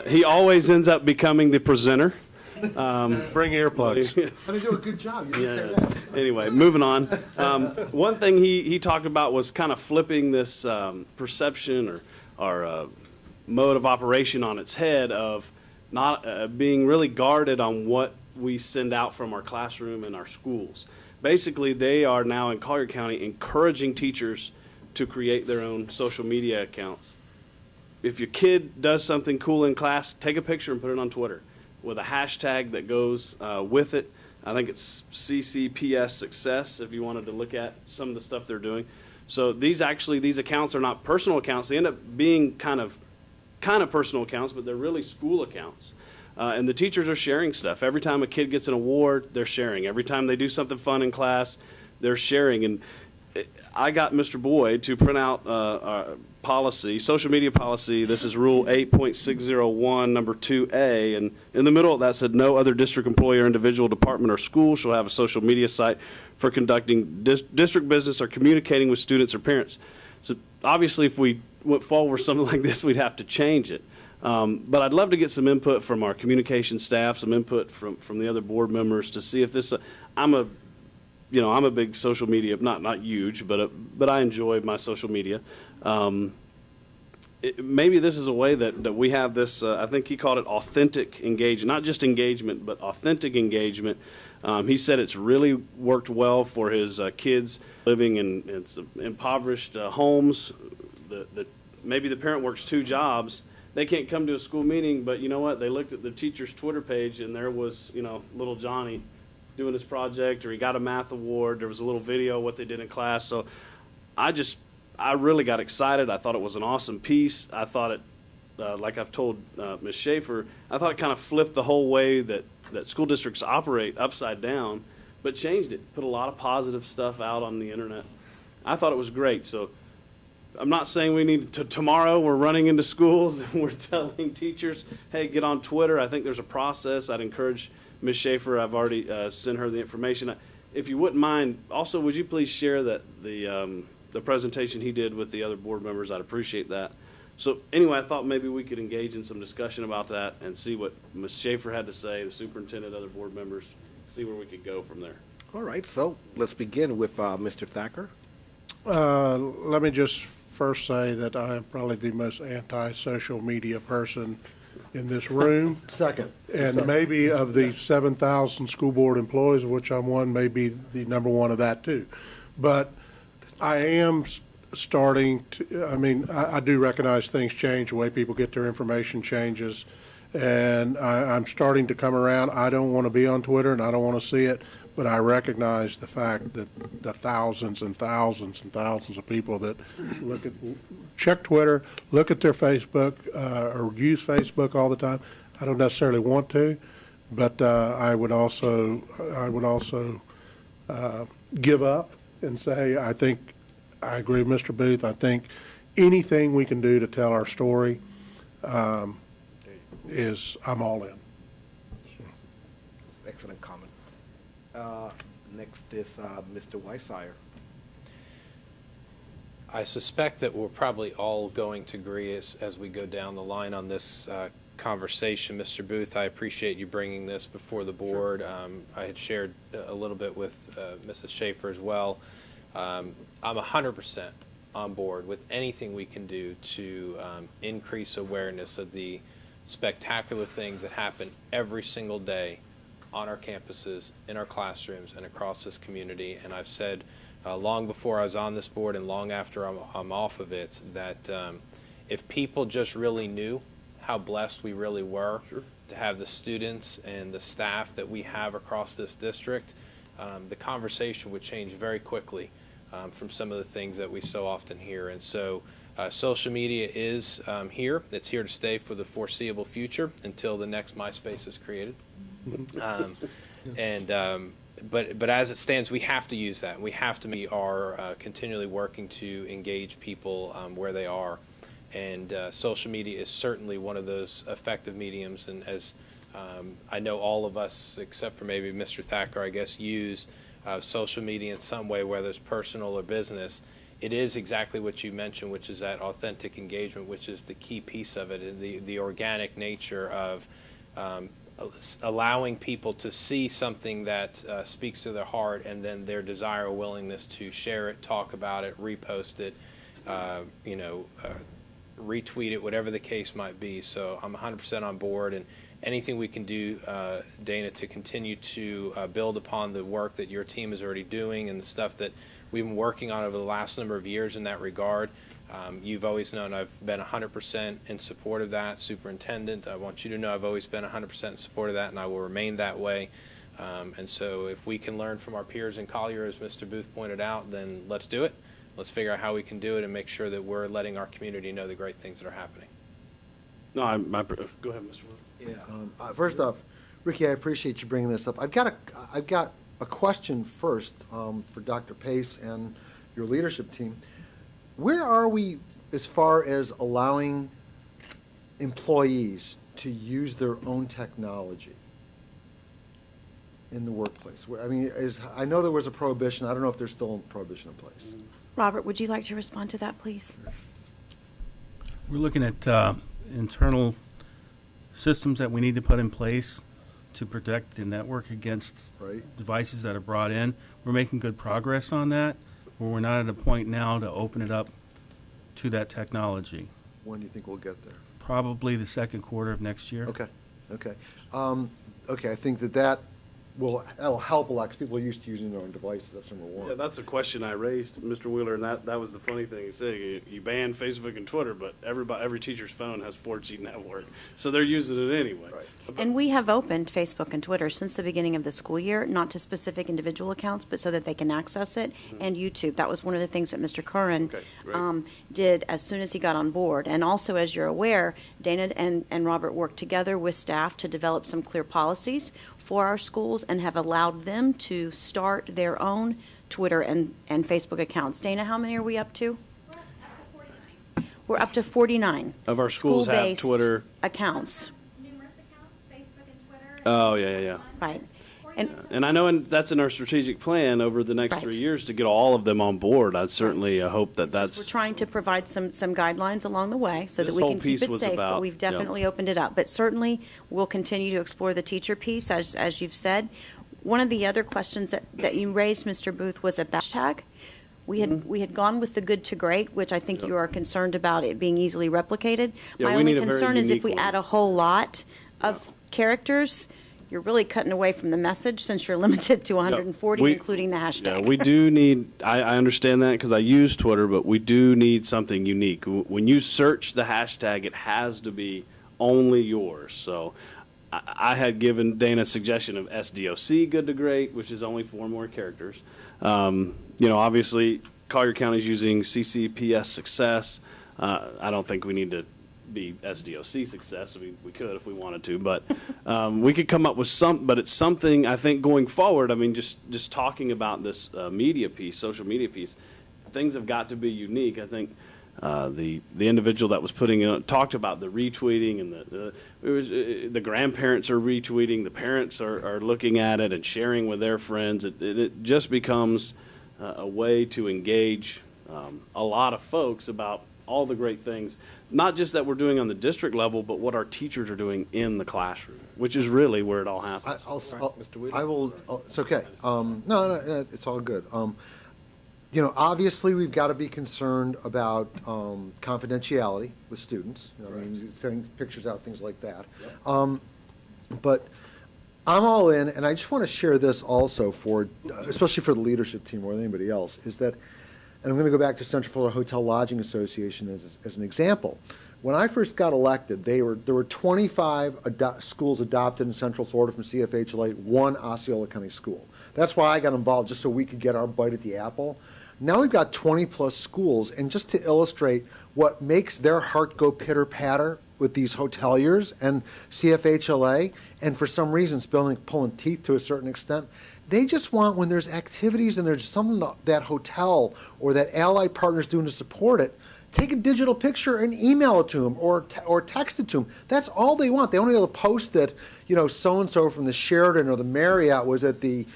He always ends up becoming the presenter. Bring earplugs. And they do a good job. You didn't say that. Anyway, moving on. One thing he talked about was kind of flipping this perception or mode of operation on its head of not being really guarded on what we send out from our classroom and our schools. Basically, they are now in Collier County encouraging teachers to create their own social media accounts. If your kid does something cool in class, take a picture and put it on Twitter with a hashtag that goes with it. I think it's CCPS Success if you wanted to look at some of the stuff they're doing. So these accounts are not personal accounts. They end up being kind of personal accounts, but they're really school accounts. And the teachers are sharing stuff. Every time a kid gets an award, they're sharing. Every time they do something fun in class, they're sharing. And I got Mr. Boyd to print out our policy, social media policy. This is Rule 8.601, number 2A. And in the middle of that said, no other district employee or individual, department, or school shall have a social media site for conducting district business or communicating with students or parents. So obviously, if we went forward with something like this, we'd have to change it. But I'd love to get some input from our communication staff, some input from the other board members to see if this. I'm a big social media, not huge, but I enjoy my social media. Maybe this is a way that we have this. I think he called it authentic engagement, not just engagement, but authentic engagement. He said it's really worked well for his kids living in impoverished homes. Maybe the parent works 2 jobs. They can't come to a school meeting, but you know what? They looked at the teacher's Twitter page, and there was, little Johnny doing his project, or he got a math award. There was a little video of what they did in class. So I really got excited. I thought it was an awesome piece. I thought it, like I've told Ms. Schaefer, I thought it kind of flipped the whole way that school districts operate upside down, but changed it, put a lot of positive stuff out on the internet. I thought it was great. So I'm not saying we need to, tomorrow we're running into schools and we're telling teachers, hey, get on Twitter. I think there's a process. I'd encourage Ms. Schaefer, I've already sent her the information. If you wouldn't mind, also, would you please share that the presentation he did with the other board members? I'd appreciate that. So anyway, I thought maybe we could engage in some discussion about that and see what Ms. Schaefer had to say, the superintendent, other board members, see where we could go from there. All right, so let's begin with Mr. Thacker. Let me just first say that I am probably the most anti-social media person in this room. Second. And maybe of the 7,000 school board employees, of which I'm one, may be the number one of that too. But I am starting to, I do recognize things change, the way people get their information changes. And I'm starting to come around. I don't want to be on Twitter and I don't want to see it, but I recognize the fact that the thousands and thousands and thousands of people that check Twitter, look at their Facebook, or use Facebook all the time. I don't necessarily want to, but I would also give up and say, I think I agree with Mr. Booth. I think anything we can do to tell our story is, I'm all in. Excellent comment. Next is Mr. Weissire. I suspect that we're probably all going to agree as we go down the line on this conversation. Mr. Booth, I appreciate you bringing this before the board. Sure. I had shared a little bit with Mrs. Schaefer as well. I'm 100% on board with anything we can do to increase awareness of the spectacular things that happen every single day on our campuses, in our classrooms, and across this community. And I've said long before I was on this board and long after I'm off of it that if people just really knew how blessed we really were to have the students and the staff that we have across this district, the conversation would change very quickly from some of the things that we so often hear. And so social media is here. It's here to stay for the foreseeable future until the next MySpace is created. But as it stands, we have to use that. We have to be continually working to engage people where they are. And social media is certainly one of those effective mediums. And as I know all of us, except for maybe Mr. Thacker, I guess, use social media in some way, whether it's personal or business. It is exactly what you mentioned, which is that authentic engagement, which is the key piece of it, and the organic nature of allowing people to see something that speaks to their heart, and then their desire or willingness to share it, talk about it, repost it, retweet it, whatever the case might be. So I'm 100% on board, and anything we can do, Dana, to continue to build upon the work that your team is already doing and the stuff that we've been working on over the last number of years in that regard. You've always known I've been 100% in support of that. Superintendent, I want you to know I've always been 100% in support of that, and I will remain that way. And so if we can learn from our peers in Collier, as Mr. Booth pointed out, then let's do it. Let's figure out how we can do it and make sure that we're letting our community know the great things that are happening. No, go ahead, Mr. Wood. Yeah. First off, Ricky, I appreciate you bringing this up. I've got a question first for Dr. Pace and your leadership team. Where are we as far as allowing employees to use their own technology in the workplace? I mean, I know there was a prohibition. I don't know if there's still a prohibition in place. Robert, would you like to respond to that, please? We're looking at internal systems that we need to put in place to protect the network against devices that are brought in. We're making good progress on that, but we're not at a point now to open it up to that technology. When do you think we'll get there? Probably the second quarter of next year. Okay. I think that that'll help a lot because people are used to using their own devices. That's number one. Yeah, that's a question I raised, Mr. Wheeler, and that was the funny thing. He said you ban Facebook and Twitter, but every teacher's phone has 4G network, so they're using it anyway. And we have opened Facebook and Twitter since the beginning of the school year, not to specific individual accounts, but so that they can access it, and YouTube. That was one of the things that Mr. Curran did as soon as he got on board. And also, as you're aware, Dana and Robert worked together with staff to develop some clear policies for our schools and have allowed them to start their own Twitter and Facebook accounts. Dana, how many are we up to? We're up to 49. Of our schools have school-based Twitter accounts. Oh, yeah. Right. And I know that's in our strategic plan over the next 3 years to get all of them on board. I'd certainly hope that's. We're trying to provide some guidelines along the way so that This we whole can keep piece it was safe, about- but we've definitely opened it up. But certainly, we'll continue to explore the teacher piece, as you've said. One of the other questions that you raised, Mr. Booth, was a hashtag. We had gone with the good to great, which I think you are concerned about it being easily replicated. Yeah, My we only need a very concern is if unique we one. add a whole lot of characters, you're really cutting away from the message since you're limited to 140, we- including the hashtag. Yeah, we do need, I understand that because I use Twitter, but we do need something unique. When you search the hashtag, it has to be only yours. So I had given Dana a suggestion of SDOC, good to great, which is only 4 more characters. Obviously, Collier County's using CCPS success. I don't think we need to be SDOC success. We could if we wanted to, but we could come up with but it's something I think going forward. I mean, just talking about this media piece, social media piece, things have got to be unique. I think the individual that was putting it talked about the retweeting and the grandparents are retweeting, the parents are looking at it and sharing with their friends. It just becomes a way to engage a lot of folks about all the great things, not just that we're doing on the district level, but what our teachers are doing in the classroom, which is really where it all happens. I will. It's okay. No, it's all good. Obviously, we've got to be concerned about confidentiality with students. I mean, sending pictures out, things like that. But I'm all in, and I just want to share this also especially for the leadership team more than anybody else, is that. And I'm going to go back to Central Florida Hotel Lodging Association as an example. When I first got elected, there were 25 schools adopted in Central Florida from CFHLA, 1 Osceola County school. That's why I got involved, just so we could get our bite at the apple. Now we've got 20-plus schools, and just to illustrate what makes their heart go pitter-patter with these hoteliers and CFHLA, and for some reason pulling teeth to a certain extent, they just want, when there's activities and there's something that hotel or that allied partner's doing to support it, take a digital picture and email it to them or text it to them. That's all they want. They only have to post that, so-and-so from the Sheraton or the Marriott was at the,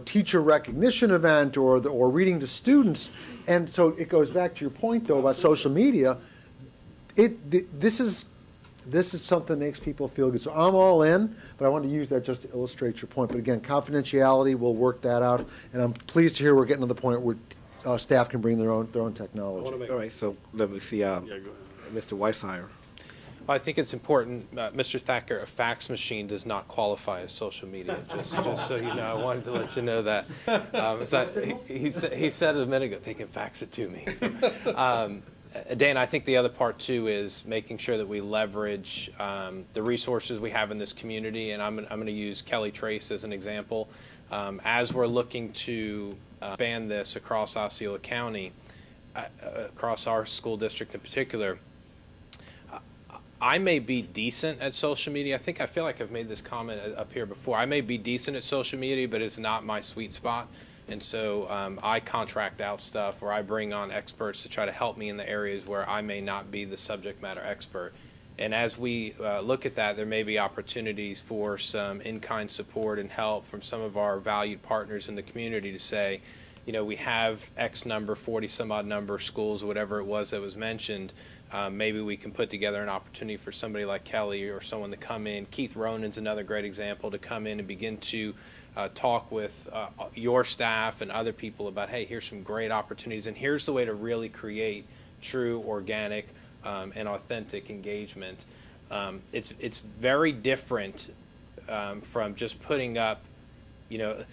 teacher recognition event or reading to students. And so it goes back to your point, though, about social media. This is something that makes people feel good. So I'm all in, but I wanted to use that just to illustrate your point. But again, confidentiality, we'll work that out. And I'm pleased to hear we're getting to the point where staff can bring their own technology. All right, so let me see, Mr. Weishire. I think it's important, Mr. Thacker, a fax machine does not qualify as social media, just so you know. I wanted to let you know that. He said it a minute ago, they can fax it to me. Dan, I think the other part, too, is making sure that we leverage the resources we have in this community, and I'm going to use Kelly Trace as an example. As we're looking to expand this across Osceola County, across our school district in particular, I may be decent at social media. I feel like I've made this comment up here before. I may be decent at social media, but it's not my sweet spot. And so I contract out stuff, or I bring on experts to try to help me in the areas where I may not be the subject matter expert. And as we look at that, there may be opportunities for some in-kind support and help from some of our valued partners in the community to say, you know, we have X number, 40 some odd number schools, whatever it was that was mentioned. Maybe we can put together an opportunity for somebody like Kelly or someone to come in. Keith Ronan's another great example, to come in and begin to talk with your staff and other people about, hey, here's some great opportunities, and here's the way to really create true, organic, and authentic engagement. It's very different from just putting up, you know,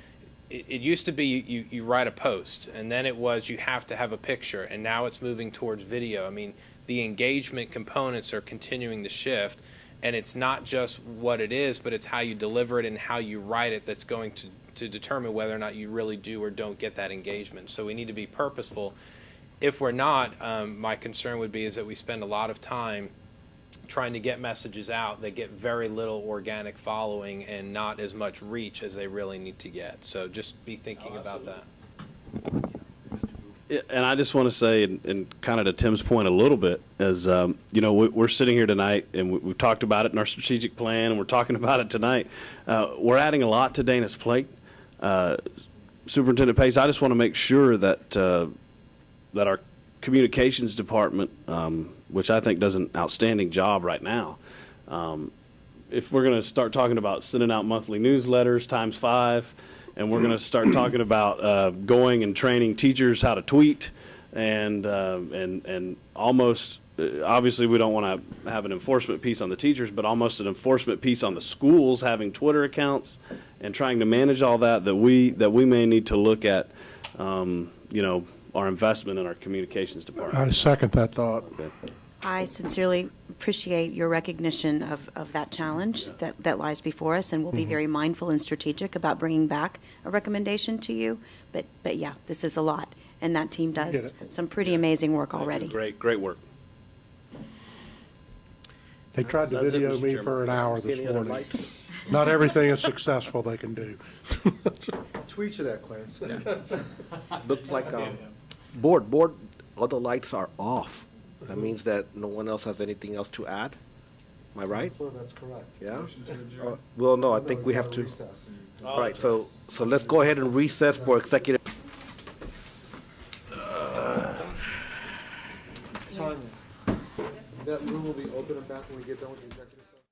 it used to be you write a post, and then it was you have to have a picture, and now it's moving towards video. I mean, the engagement components are continuing to shift, and it's not just what it is, but it's how you deliver it and how you write it that's going to determine whether or not you really do or don't get that engagement. So we need to be purposeful. If we're not, my concern would be is that we spend a lot of time trying to get messages out that get very little organic following and not as much reach as they really need to get. So just be thinking about that. Yeah, and I just want to say, and kind of to Tim's point a little bit, is, you know, we're sitting here tonight, and we've talked about it in our strategic plan, and we're talking about it tonight. We're adding a lot to Dana's plate. Superintendent Pace, I just want to make sure that that our communications department, which I think does an outstanding job right now, if we're going to start talking about sending out monthly newsletters times 5, and we're going to start talking about going and training teachers how to tweet, and almost, obviously we don't want to have an enforcement piece on the teachers, but almost an enforcement piece on the schools having Twitter accounts and trying to manage all that, that we may need to look at, you know, our investment in our communications department. I second that thought. Okay. I sincerely appreciate your recognition of that challenge that lies before us, and we'll be very mindful and strategic about bringing back a recommendation to you. But yeah, this is a lot, and that team does some pretty amazing work already. Great work. They tried to That's it, video Mr. me Chairman. for an hour this Any other morning. lights? Not everything is successful they can do. Tweet you that, Clarence. Looks like, board, all the lights are off. That means that no one else has anything else to add? Am I right? That's correct. Yeah? Well, no, I think we have to. All right, so let's go ahead and recess for executive. That room will be open and back when we get done with the executive session?